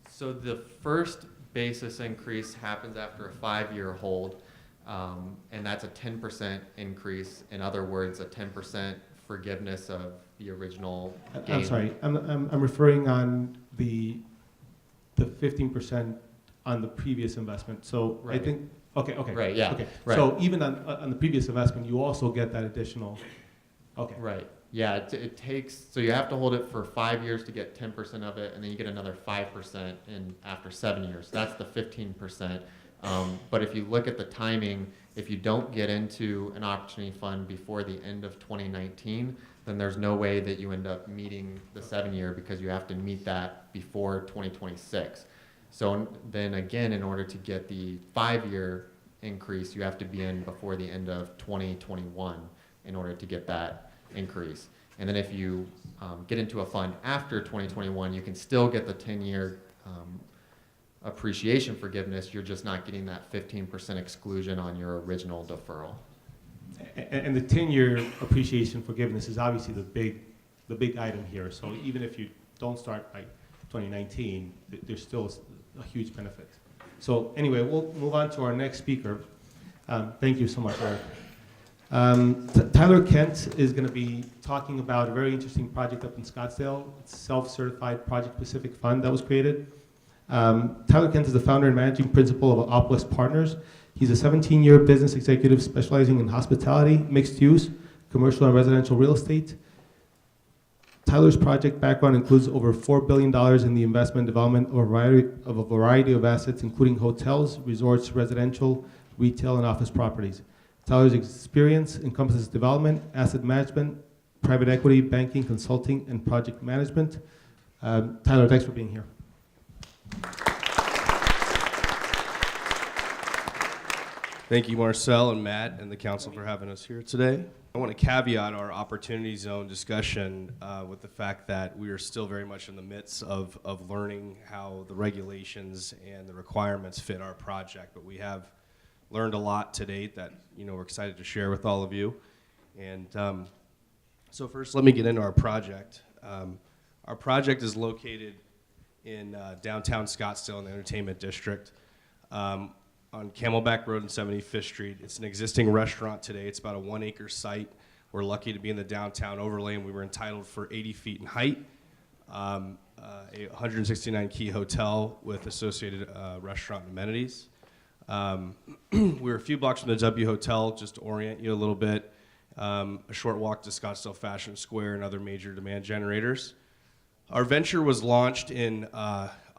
So the first basis increase happens after a 5-year hold, and that's a 10% increase. In other words, a 10% forgiveness of the original gain. I'm sorry, I'm referring on the 15% on the previous investment. So Right. I think Okay, okay. Right, yeah, Okay. right. So even on the previous investment, you also get that additional, okay. Right. Yeah, it takes, so you have to hold it for 5 years to get 10% of it, and then you get another 5% in after 7 years. That's the 15%. But if you look at the timing, if you don't get into an opportunity fund before the end of 2019, then there's no way that you end up meeting the 7-year because you have to meet that before 2026. So then again, in order to get the 5-year increase, you have to be in before the end of 2021 in order to get that increase. And then if you get into a fund after 2021, you can still get the 10-year appreciation forgiveness. You're just not getting that 15% exclusion on your original deferral. And the 10-year appreciation forgiveness is obviously the big item here. So even if you don't start by 2019, there's still a huge benefit. So anyway, we'll move on to our next speaker. Thank you so much, Eric. Tyler Kent is going to be talking about a very interesting project up in Scottsdale. It's a self-certified project-specific fund that was created. Tyler Kent is the founder and managing principal of Opwest Partners. He's a 17-year business executive specializing in hospitality, mixed use, commercial and residential real estate. Tyler's project background includes over $4 billion in the investment development of a variety of assets, including hotels, resorts, residential, retail, and office properties. Tyler's experience encompasses development, asset management, private equity, banking, consulting, and project management. Tyler, thanks for being here. Thank you, Marcel and Matt and the council for having us here today. I want to caveat our opportunity zone discussion with the fact that we are still very much in the midst of learning how the regulations and the requirements fit our project, but we have learned a lot to date that we're excited to share with all of you. And so first, let me get into our project. Our project is located in downtown Scottsdale in the Entertainment District on Camelback Road and 75th Street. It's an existing restaurant today. It's about a 1-acre site. We're lucky to be in the downtown overlay, and we were entitled for 80 feet in height, a 169-key hotel with associated restaurant amenities. We're a few blocks from the W Hotel, just to orient you a little bit. A short walk to Scottsdale Fashion Square and other major demand generators. Our venture was launched in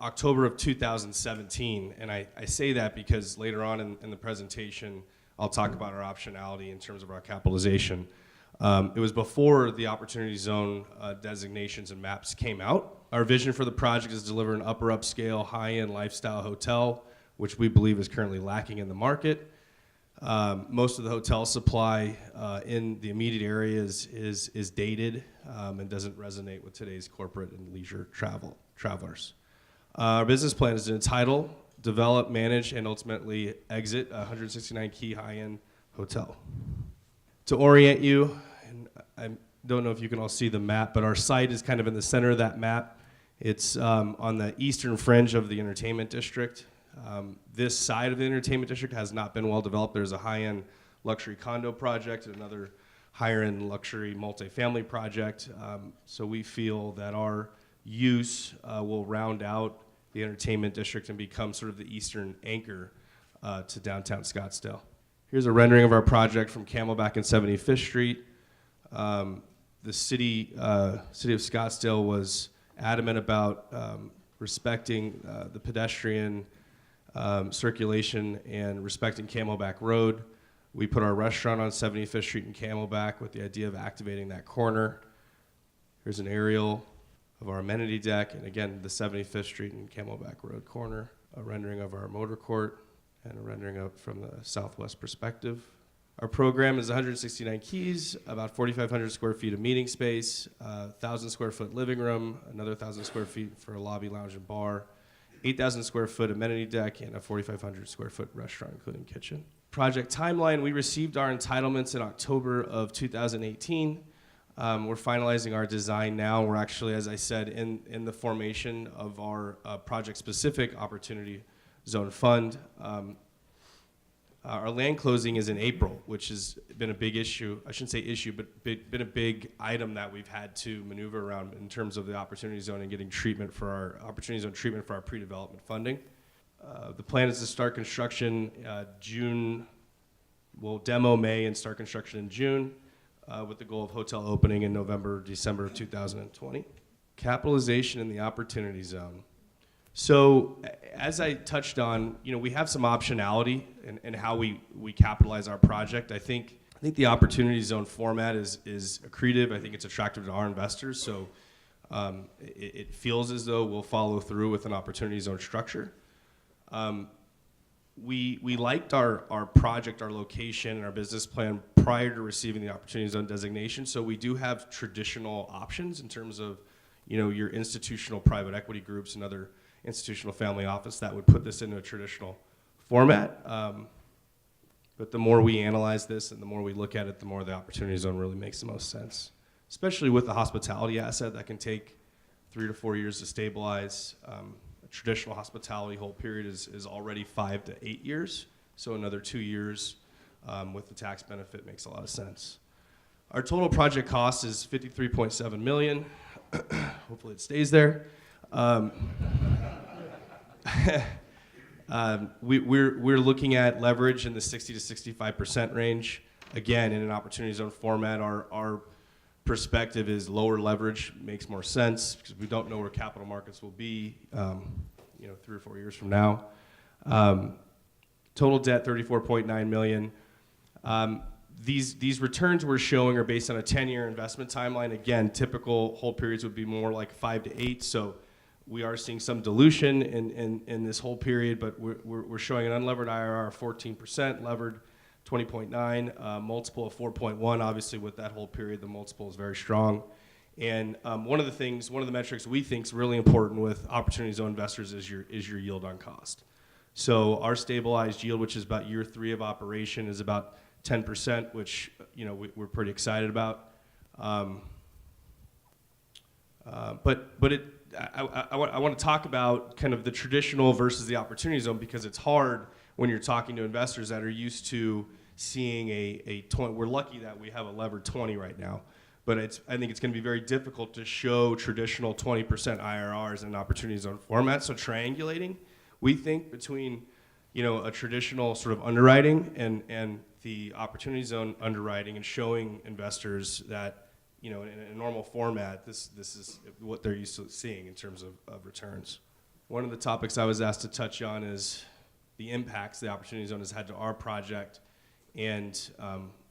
October of 2017, and I say that because later on in the presentation, I'll talk about our optionality in terms of our capitalization. It was before the Opportunity Zone designations and maps came out. Our vision for the project is to deliver an upper upscale, high-end lifestyle hotel, which we believe is currently lacking in the market. Most of the hotel supply in the immediate area is dated and doesn't resonate with today's corporate and leisure travelers. Our business plan is to entitle, develop, manage, and ultimately exit a 169-key high-end hotel. To orient you, and I don't know if you can all see the map, but our site is kind of in the center of that map. It's on the eastern fringe of the entertainment district. This side of the entertainment district has not been well developed. There's a high-end luxury condo project and another higher-end luxury multifamily project. So we feel that our use will round out the entertainment district and become sort of the eastern anchor to downtown Scottsdale. Here's a rendering of our project from Camelback and 75th Street. The city of Scottsdale was adamant about respecting the pedestrian circulation and respecting Camelback Road. We put our restaurant on 75th Street in Camelback with the idea of activating that corner. Here's an aerial of our amenity deck, and again, the 75th Street and Camelback Road corner, a rendering of our motor court, and a rendering up from the southwest perspective. Our program is 169 keys, about 4,500 square feet of meeting space, 1,000 square foot living room, another 1,000 square feet for a lobby, lounge, and bar, 8,000 square foot amenity deck, and a 4,500 square foot restaurant, including kitchen. Project timeline, we received our entitlements in October of 2018. We're finalizing our design now. We're actually, as I said, in the formation of our project-specific Opportunity Zone Fund. Our land closing is in April, which has been a big issue. I shouldn't say issue, but been a big item that we've had to maneuver around in terms of the Opportunity Zone and getting treatment for our Opportunity Zone treatment for our pre-development funding. The plan is to start construction demo May and start construction in June, with the goal of hotel opening in November, December of 2020. Capitalization in the Opportunity Zone. So as I touched on, we have some optionality in how we capitalize our project. I think the Opportunity Zone format is accretive. I think it's attractive to our investors. So it feels as though we'll follow through with an Opportunity Zone structure. We liked our project, our location, and our business plan prior to receiving the Opportunity Zone designation. So we do have traditional options in terms of, your institutional private equity groups and other institutional family office that would put this into a traditional format. But the more we analyze this and the more we look at it, the more the Opportunity Zone really makes the most sense, especially with the hospitality asset that can take 3 to 4 years to stabilize. A traditional hospitality hold period is already 5 to 8 years, so another 2 years with the tax benefit makes a lot of sense. Our total project cost is $53.7 million. Hopefully it stays there. We're looking at leverage in the 60 to 65% range. Again, in an Opportunity Zone format, our perspective is lower leverage makes more sense because we don't know where capital markets will be, 3 or 4 years from now. Total debt, $34.9 million. These returns we're showing are based on a 10-year investment timeline. Again, typical hold periods would be more like 5 to 8. So we are seeing some dilution in this whole period, but we're showing an unlevered IRR of 14%, levered 20.9, multiple of 4.1. Obviously, with that whole period, the multiple is very strong. And one of the metrics we think is really important with Opportunity Zone investors is your yield on cost. So our stabilized yield, which is about year 3 of operation, is about 10%, which we're pretty excited about. I want to talk about kind of the traditional versus the Opportunity Zone because it's hard when you're talking to investors that are used to seeing a 20. We're lucky that we have a levered 20 right now, but I think it's going to be very difficult to show traditional 20% IRRs in an Opportunity Zone format. So triangulating, we think between a traditional sort of underwriting and the Opportunity Zone underwriting and showing investors that in a normal format, this is what they're used to seeing in terms of returns. One of the topics I was asked to touch on is the impacts the Opportunity Zone has had to our project and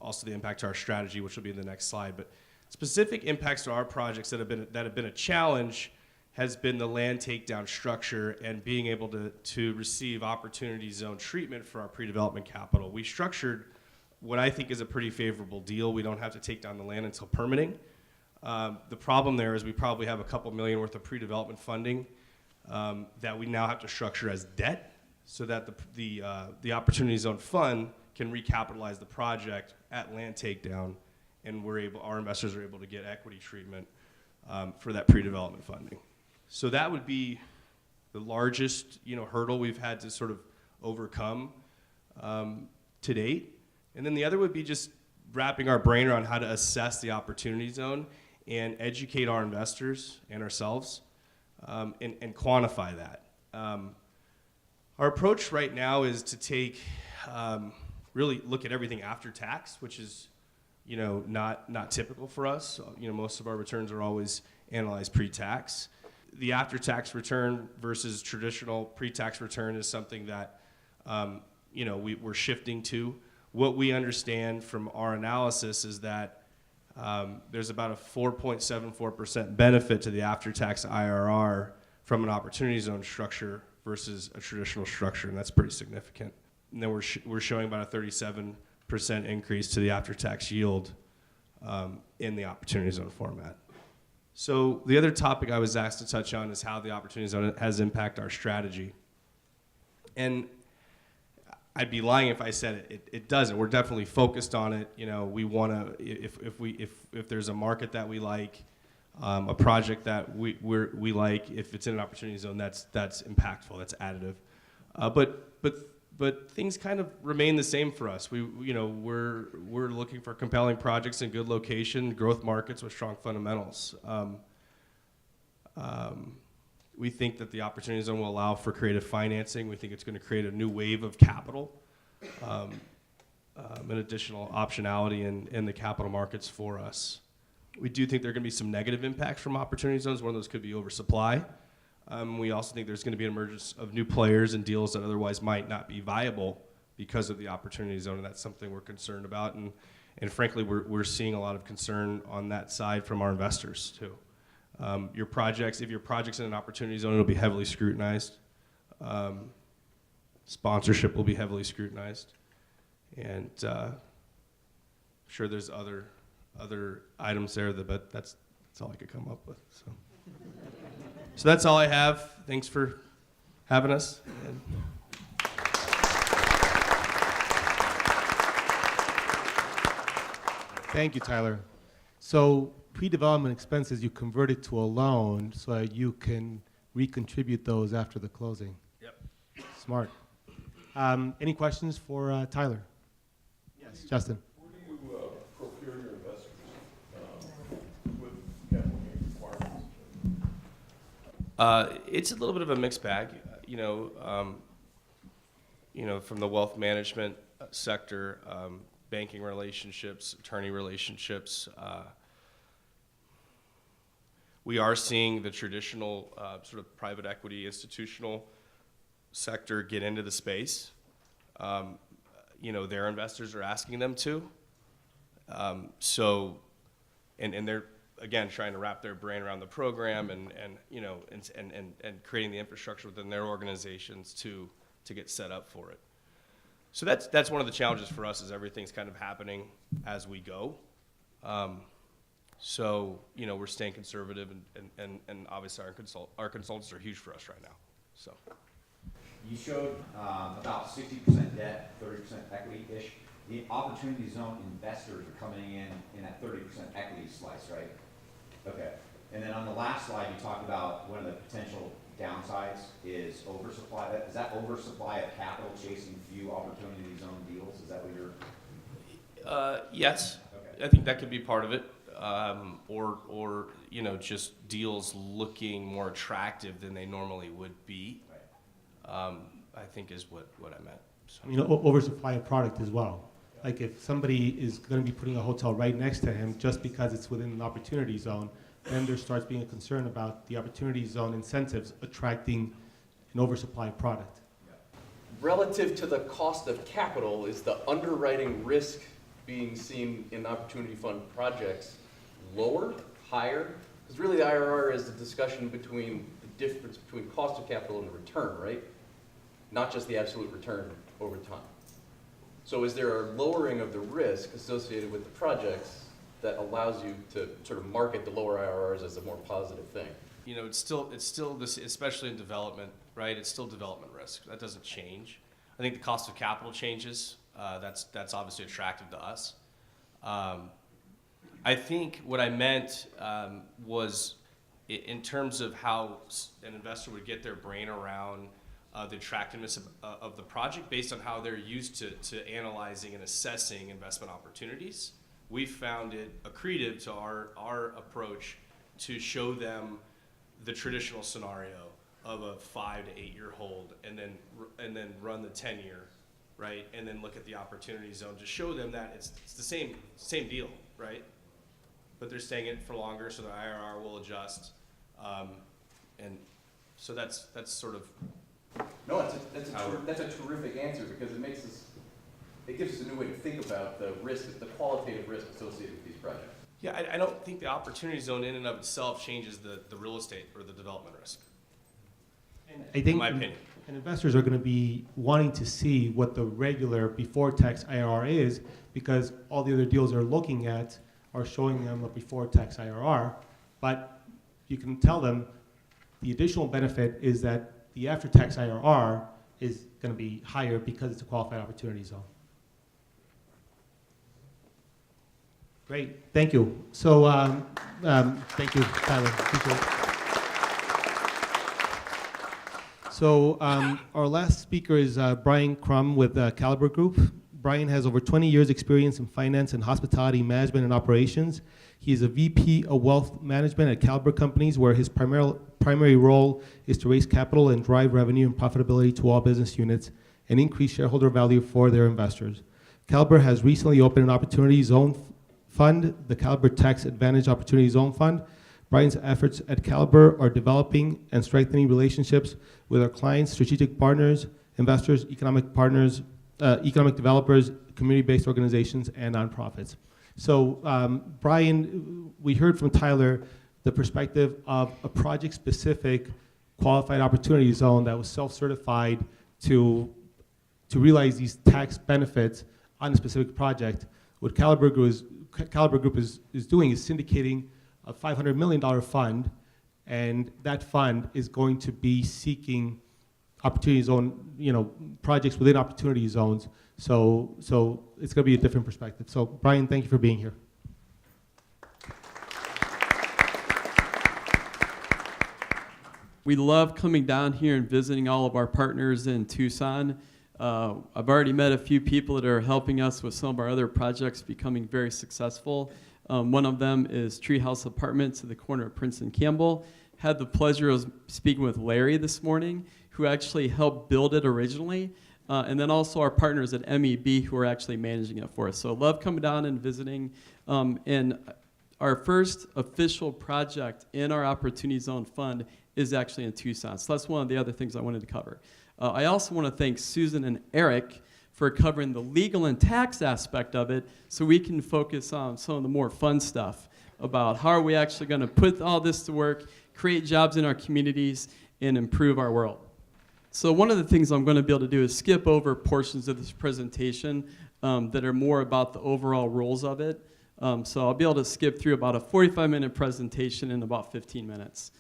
also the impact to our strategy, which will be in the next slide. But specific impacts to our projects that have been a challenge has been the land takedown structure and being able to receive Opportunity Zone treatment for our pre-development capital. We structured what I think is a pretty favorable deal. We don't have to take down the land until permitting. The problem there is we probably have a couple million worth of pre-development funding that we now have to structure as debt so that the Opportunity Zone fund can recapitalize the project at land takedown, and our investors are able to get equity treatment for that pre-development funding. So that would be the largest hurdle we've had to sort of overcome to date. And then the other would be just wrapping our brain around how to assess the Opportunity Zone and educate our investors and ourselves and quantify that. Our approach right now is to take, really look at everything after tax, which is not typical for us. Most of our returns are always analyzed pre-tax. The after-tax return versus traditional pre-tax return is something that we're shifting to. What we understand from our analysis is that there's about a 4.74% benefit to the after-tax IRR from an Opportunity Zone structure versus a traditional structure, and that's pretty significant. And then we're showing about a 37% increase to the after-tax yield in the Opportunity Zone format. So the other topic I was asked to touch on is how the Opportunity Zone has impacted our strategy. And I'd be lying if I said it doesn't. We're definitely focused on it. We want to, if there's a market that we like, a project that we like, if it's in an Opportunity Zone, that's impactful, that's additive. But things kind of remain the same for us. We're looking for compelling projects in good location, growth markets with strong fundamentals. We think that the Opportunity Zone will allow for creative financing. We think it's going to create a new wave of capital, an additional optionality in the capital markets for us. We do think there are going to be some negative impacts from Opportunity Zones. One of those could be oversupply. We also think there's going to be an emergence of new players and deals that otherwise might not be viable because of the Opportunity Zone, and that's something we're concerned about. And frankly, we're seeing a lot of concern on that side from our investors too. If your project's in an Opportunity Zone, it'll be heavily scrutinized. Sponsorship will be heavily scrutinized. And sure there's other items there, but that's all I could come up with. So that's all I have. Thanks for having us. And Thank you, Tyler. So pre-development expenses, you converted to a loan so that you can recontribute those after the closing. Yep. Smart. Any questions for Tyler? Yes, Justin. Where do you procure your investors with capital gains requirements? It's a little bit of a mixed bag, from the wealth management sector, banking relationships, attorney relationships. We are seeing the traditional sort of private equity institutional sector get into the space. Their investors are asking them to. And they're, again, trying to wrap their brain around the program and creating the infrastructure within their organizations to get set up for it. So that's one of the challenges for us, is everything's kind of happening as we go. We're staying conservative, and obviously our consultants are huge for us right now. So. You showed about 60% debt, 30% equity-ish. The Opportunity Zone investors are coming in that 30% equity slice, right? Okay. And then on the last slide, you talked about one of the potential downsides is oversupply. Is that oversupply of capital chasing few Opportunity Zone deals? Is that what you're? Yes. Okay. I think that could be part of it. Or just deals looking more attractive than they normally would be. Right. I think is what I meant. So. Oversupply of product as well. Like if somebody is going to be putting a hotel right next to him just because it's within an Opportunity Zone, then there starts being a concern about the Opportunity Zone incentives attracting an oversupply of product. Relative to the cost of capital, is the underwriting risk being seen in Opportunity Fund projects lower, higher? Because really the IRR is the discussion between the difference between cost of capital and the return, right? Not just the absolute return over time. So is there a lowering of the risk associated with the projects that allows you to sort of market the lower IRRs as a more positive thing? It's still this, especially in development, right? It's still development risk. That doesn't change. I think the cost of capital changes. That's obviously attractive to us. I think what I meant was in terms of how an investor would get their brain around the attractiveness of the project based on how they're used to analyzing and assessing investment opportunities. We found it accretive to our approach to show them the traditional scenario of a 5 to 8 year hold, and then run the 10-year, right? And then look at the Opportunity Zone to show them that it's the same deal, right? But they're staying in it for longer, so the IRR will adjust, and so that's sort of. No, that's a terrific answer, because it gives us a new way to think about the risk, the qualitative risk associated with these projects. Yeah, I don't think the Opportunity Zone in and of itself changes the real estate or the development risk. And I think, in my opinion. And investors are going to be wanting to see what the regular before-tax IRR is, because all the other deals they're looking at are showing them a before-tax IRR. But you can tell them the additional benefit is that the after-tax IRR is going to be higher because it's a qualified Opportunity Zone. Great, thank you. So, thank you, Tyler. Appreciate it. So, our last speaker is Brian Crum with Caliber Group. Brian has over 20 years' experience in finance and hospitality management and operations. He is a VP of wealth management at Caliber Companies, where his primary primary role is to raise capital and drive revenue and profitability to all business units and increase shareholder value for their investors. Caliber has recently opened an Opportunity Zone Fund, the Caliber Tax Advantage Opportunity Zone Fund. Brian's efforts at Caliber are developing and strengthening relationships with our clients, strategic partners, investors, economic partners, economic developers, community-based organizations, and nonprofits. So, Brian, we heard from Tyler the perspective of a project-specific qualified opportunity zone that was self-certified to realize these tax benefits on a specific project. What Caliber Group is doing is syndicating a $500 million fund, and that fund is going to be seeking opportunity zone, projects within opportunity zones. So it's going to be a different perspective. So Brian, thank you for being here. We love coming down here and visiting all of our partners in Tucson. I've already met a few people that are helping us with some of our other projects becoming very successful. One of them is Treehouse Apartments at the corner of Prince and Campbell. Had the pleasure of speaking with Larry this morning, who actually helped build it originally, and then also our partners at MEB who are actually managing it for us. So love coming down and visiting. And our first official project in our Opportunity Zone Fund is actually in Tucson. So that's one of the other things I wanted to cover. I also want to thank Susan and Eric for covering the legal and tax aspect of it so we can focus on some of the more fun stuff about how are we actually going to put all this to work, create jobs in our communities, and improve our world. So one of the things I'm going to be able to do is skip over portions of this presentation that are more about the overall rules of it. So I'll be able to skip through about a 45-minute presentation in about 15 minutes.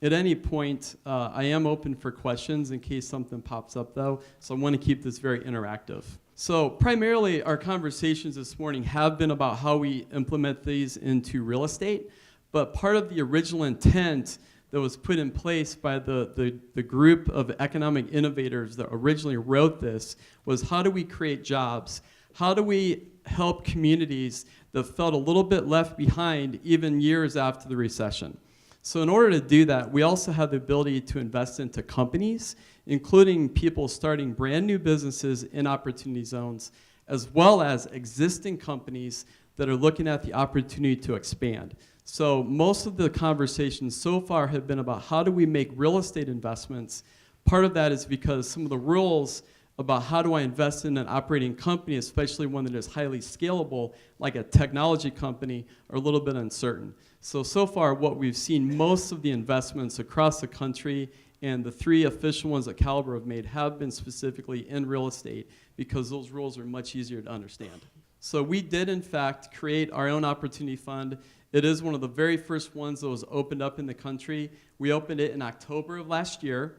At any point, I am open for questions in case something pops up, though, so I want to keep this very interactive. So primarily, our conversations this morning have been about how we implement these into real estate, but part of the original intent that was put in place by the group of economic innovators that originally wrote this was how do we create jobs? How do we help communities that felt a little bit left behind even years after the recession? So in order to do that, we also have the ability to invest into companies, including people starting brand new businesses in opportunity zones, as well as existing companies that are looking at the opportunity to expand. So most of the conversations so far have been about how do we make real estate investments. Part of that is because some of the rules about how do I invest in an operating company, especially one that is highly scalable, like a technology company, are a little bit uncertain. So far what we've seen, most of the investments across the country and the 3 official ones that Caliber have made have been specifically in real estate because those rules are much easier to understand. So we did in fact create our own opportunity fund. It is one of the very first ones that was opened up in the country. We opened it in October of last year.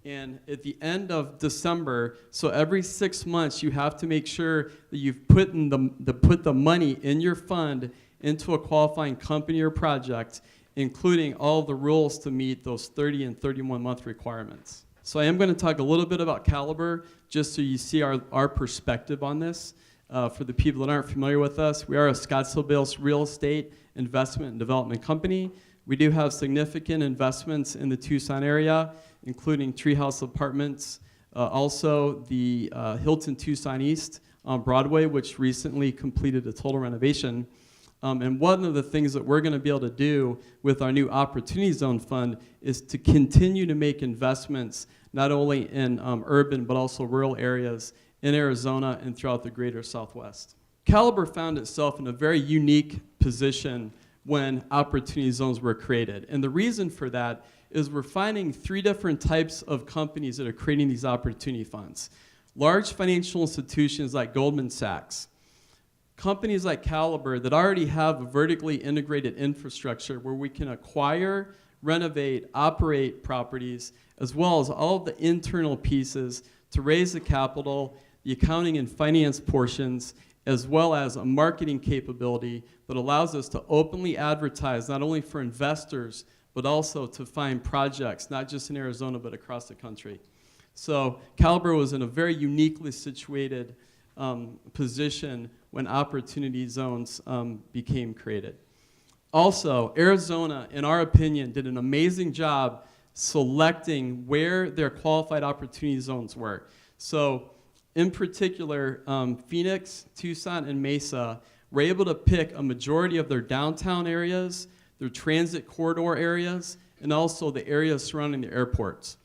And at the end of December, so every 6 months, you have to make sure that you've put the money in your fund into a qualifying company or project, including all the rules to meet those 30 and 31-month requirements. So I am going to talk a little bit about Caliber, just so you see our perspective on this. For the people that aren't familiar with us, we are a Scottsdale-based real estate investment and development company. We do have significant investments in the Tucson area, including Treehouse Apartments, also the Hilton Tucson East on Broadway, which recently completed a total renovation. And one of the things that we're going to be able to do with our new Opportunity Zone Fund is to continue to make investments not only in urban but also rural areas in Arizona and throughout the greater Southwest. Caliber found itself in a very unique position when opportunity zones were created. And the reason for that is we're finding 3 different types of companies that are creating these opportunity funds. Large financial institutions like Goldman Sachs, companies like Caliber that already have a vertically integrated infrastructure where we can acquire, renovate, operate properties, as well as all of the internal pieces to raise the capital, the accounting and finance portions, as well as a marketing capability that allows us to openly advertise not only for investors, but also to find projects, not just in Arizona, but across the country. So Caliber was in a very uniquely situated position when opportunity zones became created. Also, Arizona, in our opinion, did an amazing job selecting where their qualified opportunity zones were. So in particular, Phoenix, Tucson, and Mesa were able to pick a majority of their downtown areas, their transit corridor areas, and also the areas surrounding the airports.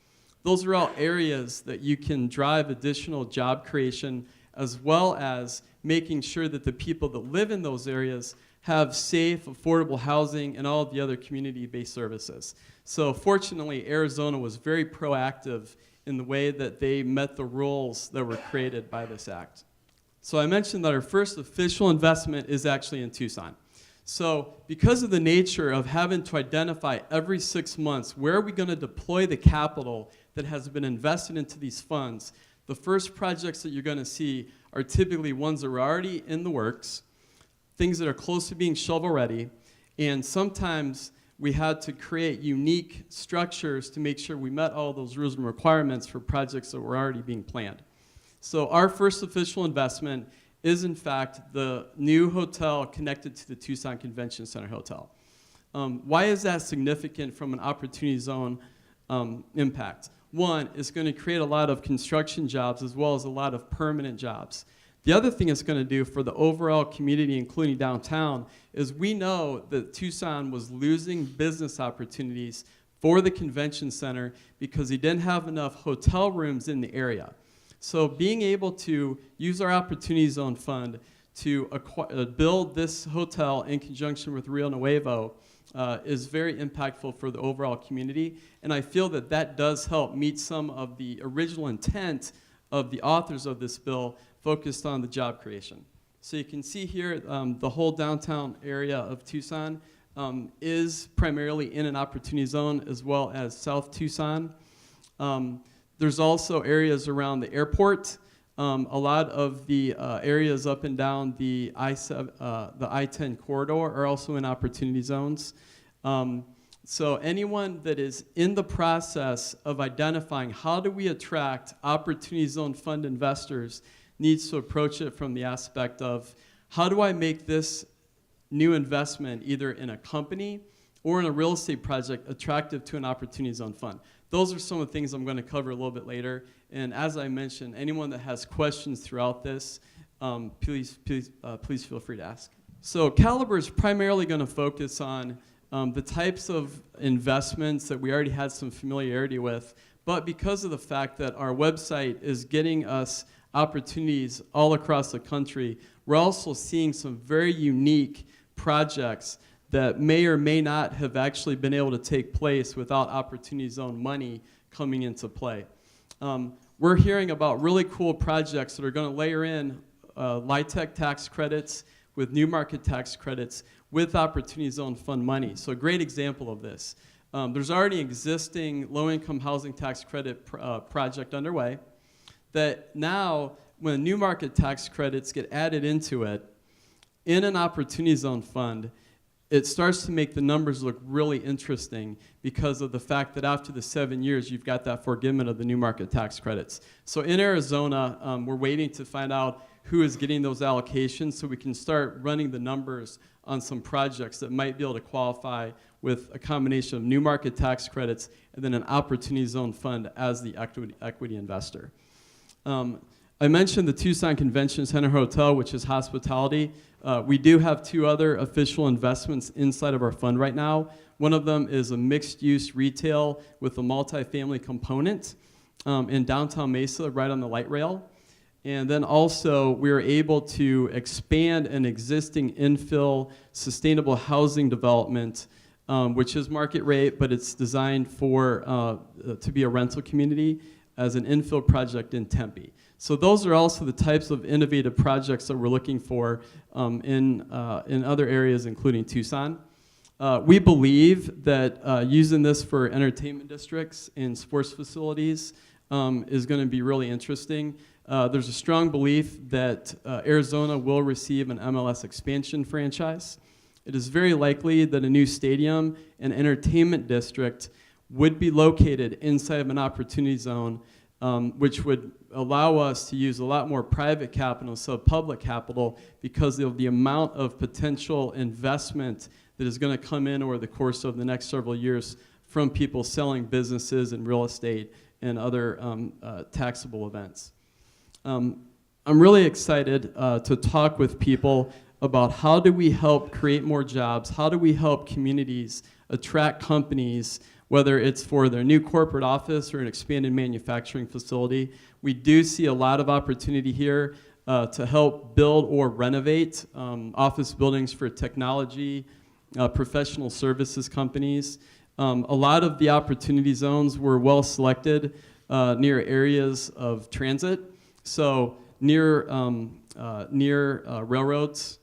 Those are all areas that you can drive additional job creation, as well as making sure that the people that live in those areas have safe, affordable housing and all of the other community-based services. So fortunately, Arizona was very proactive in the way that they met the rules that were created by this act. So I mentioned that our first official investment is actually in Tucson. So because of the nature of having to identify every 6 months where are we going to deploy the capital that has been invested into these funds, the first projects that you're going to see are typically ones that are already in the works, things that are close to being shovel-ready, and sometimes we had to create unique structures to make sure we met all those rules and requirements for projects that were already being planned. So our first official investment is in fact the new hotel connected to the Tucson Convention Center Hotel. Why is that significant from an opportunity zone impact? One, it's going to create a lot of construction jobs as well as a lot of permanent jobs. The other thing it's going to do for the overall community, including downtown, is we know that Tucson was losing business opportunities for the convention center because they didn't have enough hotel rooms in the area. So being able to use our Opportunity Zone Fund to build this hotel in conjunction with Rio Nuevo is very impactful for the overall community. And I feel that that does help meet some of the original intent of the authors of this bill focused on the job creation. So you can see here the whole downtown area of Tucson is primarily in an opportunity zone, as well as South Tucson. There's also areas around the airport. A lot of the areas up and down the I-10 corridor are also in opportunity zones. So anyone that is in the process of identifying how do we attract Opportunity Zone Fund investors needs to approach it from the aspect of how do I make this new investment either in a company or in a real estate project attractive to an Opportunity Zone Fund. Those are some of the things I'm going to cover a little bit later. And as I mentioned, anyone that has questions throughout this, please feel free to ask. So Caliber is primarily going to focus on the types of investments that we already had some familiarity with, but because of the fact that our website is getting us opportunities all across the country, we're also seeing some very unique projects that may or may not have actually been able to take place without Opportunity Zone money coming into play. We're hearing about really cool projects that are going to layer in LIHTC tax credits with new market tax credits with Opportunity Zone Fund money. So a great example of this. There's already existing low-income housing tax credit project underway that now, when new market tax credits get added into it, in an Opportunity Zone Fund, it starts to make the numbers look really interesting because of the fact that after the 7 years, you've got that forgiveness of the new market tax credits. So in Arizona, we're waiting to find out who is getting those allocations so we can start running the numbers on some projects that might be able to qualify with a combination of new market tax credits and then an Opportunity Zone Fund as the equity investor. I mentioned the Tucson Convention Center Hotel, which is hospitality. We do have 2 other official investments inside of our fund right now. One of them is a mixed-use retail with a multifamily component in downtown Mesa, right on the light rail. And then also, we were able to expand an existing infill sustainable housing development, which is market rate, but it's designed for to be a rental community as an infill project in Tempe. So those are also the types of innovative projects that we're looking for in other areas, including Tucson. We believe that using this for entertainment districts and sports facilities is going to be really interesting. There's a strong belief that Arizona will receive an MLS expansion franchise. It is very likely that a new stadium and entertainment district would be located inside of an opportunity zone, which would allow us to use a lot more private capital instead of public capital because of the amount of potential investment that is going to come in over the course of the next several years from people selling businesses and real estate and other taxable events. I'm really excited to talk with people about how do we help create more jobs, how do we help communities attract companies, whether it's for their new corporate office or an expanded manufacturing facility. We do see a lot of opportunity here to help build or renovate office buildings for technology, professional services companies. A lot of the opportunity zones were well selected near areas of transit, so near railroads,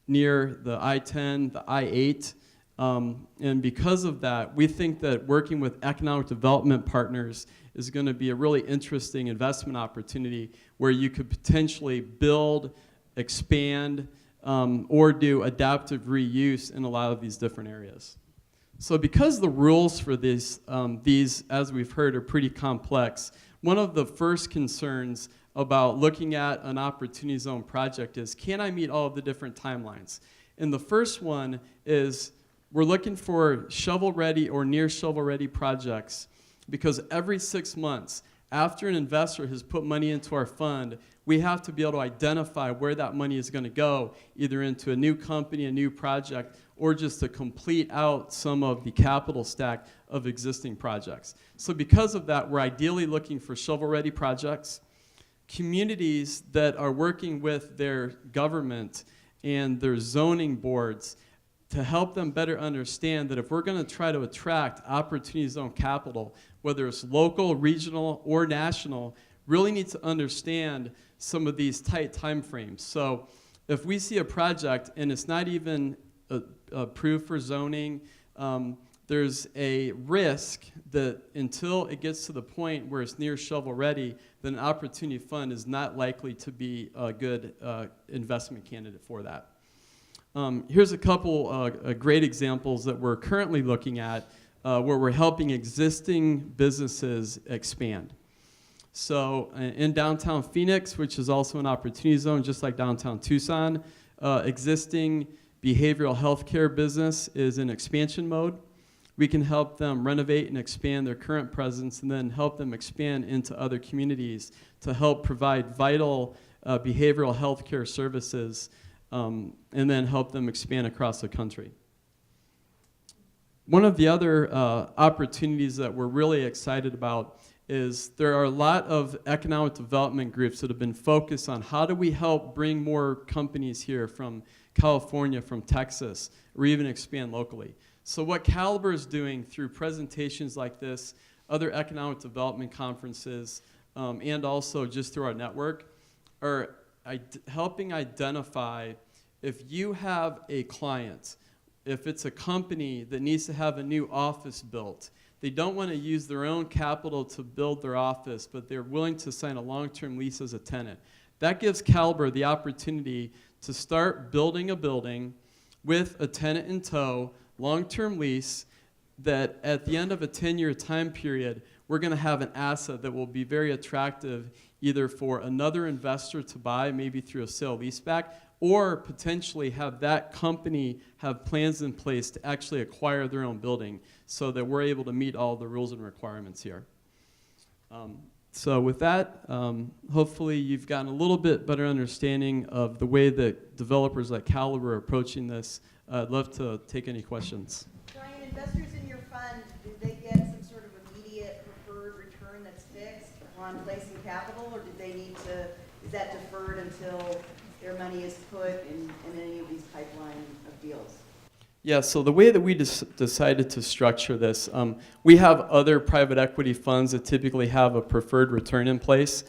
near the I-10, the I-8, and because of that, we think that working with economic development partners is going to be a really interesting investment opportunity where you could potentially build, expand, or do adaptive reuse in a lot of these different areas. So because the rules for these, as we've heard, are pretty complex, one of the first concerns about looking at an opportunity zone project is, can I meet all of the different timelines? And the first one is, we're looking for shovel-ready or near shovel-ready projects because every 6 months, after an investor has put money into our fund, we have to be able to identify where that money is going to go, either into a new company, a new project, or just to complete out some of the capital stack of existing projects. So because of that, we're ideally looking for shovel-ready projects, communities that are working with their government and their zoning boards to help them better understand that if we're going to try to attract opportunity zone capital, whether it's local, regional, or national, really need to understand some of these tight time frames. So if we see a project and it's not even approved for zoning, there's a risk that until it gets to the point where it's near shovel ready, then an opportunity fund is not likely to be a good investment candidate for that. Here's a couple great examples that we're currently looking at where we're helping existing businesses expand. So in downtown Phoenix, which is also an opportunity zone, just like downtown Tucson, existing behavioral health care business is in expansion mode. We can help them renovate and expand their current presence and then help them expand into other communities to help provide vital behavioral health care services and then help them expand across the country. One of the other opportunities that we're really excited about is there are a lot of economic development groups that have been focused on how do we help bring more companies here from California, from Texas, or even expand locally. So what Caliber is doing through presentations like this, other economic development conferences, and also just through our network, are helping identify if you have a client, if it's a company that needs to have a new office built, they don't want to use their own capital to build their office, but they're willing to sign a long-term lease as a tenant. That gives Caliber the opportunity to start building a building with a tenant in tow, long-term lease, that at the end of a 10-year time period, we're going to have an asset that will be very attractive either for another investor to buy, maybe through a sale leaseback, or potentially have that company have plans in place to actually acquire their own building so that we're able to meet all the rules and requirements here. So with that, hopefully you've gotten a little bit better understanding of the way that developers like Caliber are approaching this. I'd love to take any questions. Brian, investors in your fund, do they get some sort of immediate preferred return that's fixed upon placing capital, or do they need to, is that deferred until their money is put in any of these pipeline of deals? Yeah, so the way that we decided to structure this, we have other private equity funds that typically have a preferred return in place.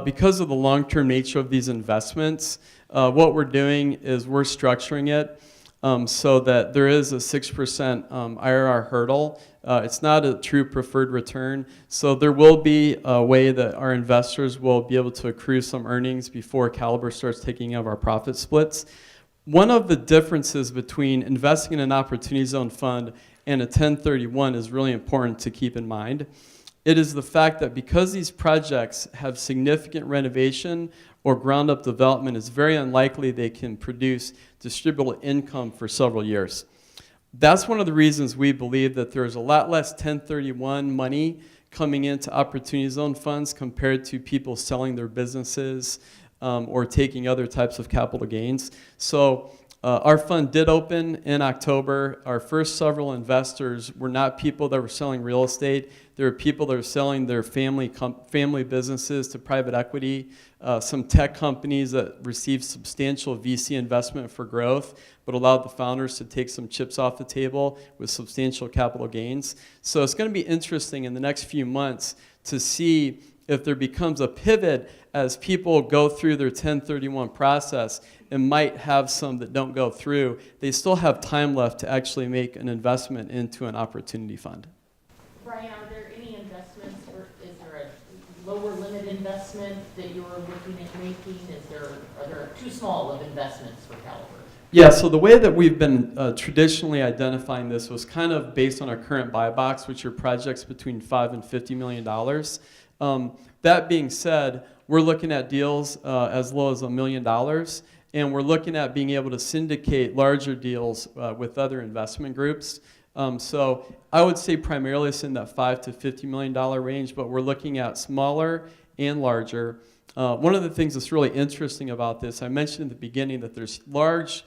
Because of the long-term nature of these investments, what we're doing is we're structuring it so that there is a 6% IRR hurdle. It's not a true preferred return, so there will be a way that our investors will be able to accrue some earnings before Caliber starts taking out our profit splits. One of the differences between investing in an opportunity zone fund and a 1031 is really important to keep in mind. It is the fact that because these projects have significant renovation or ground up development, it's very unlikely they can produce distributable income for several years. That's one of the reasons we believe that there's a lot less 1031 money coming into Opportunity Zone funds compared to people selling their businesses or taking other types of capital gains. So our fund did open in October. Our first several investors were not people that were selling real estate. They were people that were selling their family businesses to private equity, some tech companies that received substantial VC investment for growth, but allowed the founders to take some chips off the table with substantial capital gains. So it's going to be interesting in the next few months to see if there becomes a pivot as people go through their 1031 process and might have some that don't go through. They still have time left to actually make an investment into an opportunity fund. Brian, are there any investments, or is there a lower limit investment that you're looking at making? Are there too small of investments for Caliber? Yeah, so the way that we've been traditionally identifying this was kind of based on our current buy box, which are projects between $5 and $50 million. That being said, we're looking at deals as low as $1 million, and we're looking at being able to syndicate larger deals with other investment groups. So I would say primarily it's in that $5 to $50 million range, but we're looking at smaller and larger. One of the things that's really interesting about this, I mentioned in the beginning that there's large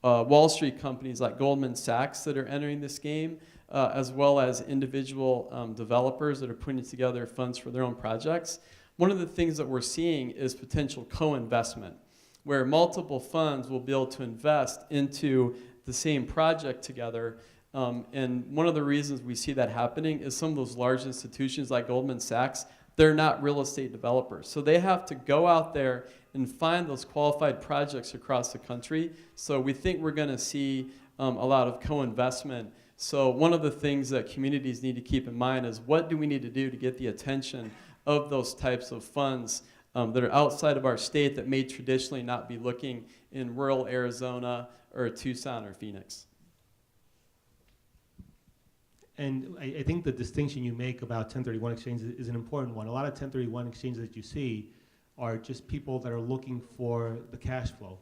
Wall Street companies like Goldman Sachs that are entering this game, as well as individual developers that are putting together funds for their own projects. One of the things that we're seeing is potential co-investment, where multiple funds will be able to invest into the same project together. And one of the reasons we see that happening is some of those large institutions like Goldman Sachs, they're not real estate developers. So they have to go out there and find those qualified projects across the country. So we think we're going to see a lot of co-investment. So one of the things that communities need to keep in mind is what do we need to do to get the attention of those types of funds that are outside of our state that may traditionally not be looking in rural Arizona or Tucson or Phoenix. And I think the distinction you make about 1031 exchanges is an important one. A lot of 1031 exchanges that you see are just people that are looking for the cash flow.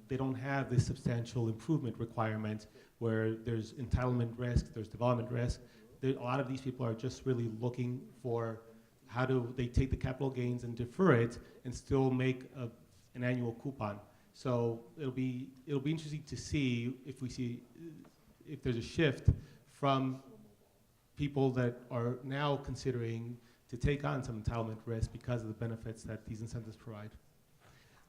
They don't have this substantial improvement requirement where there's entitlement risk, there's development risk. A lot of these people are just really looking for how do they take the capital gains and defer it and still make an annual coupon. So it'll be interesting to see if there's a shift from people that are now considering to take on some entitlement risk because of the benefits that these incentives provide.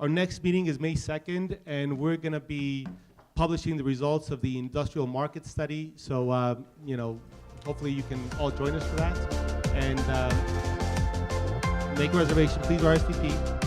Our next meeting is May 2nd, and we're going to be publishing the results of the industrial market study. So, hopefully you can all join us for that. And make a reservation, please RSVP.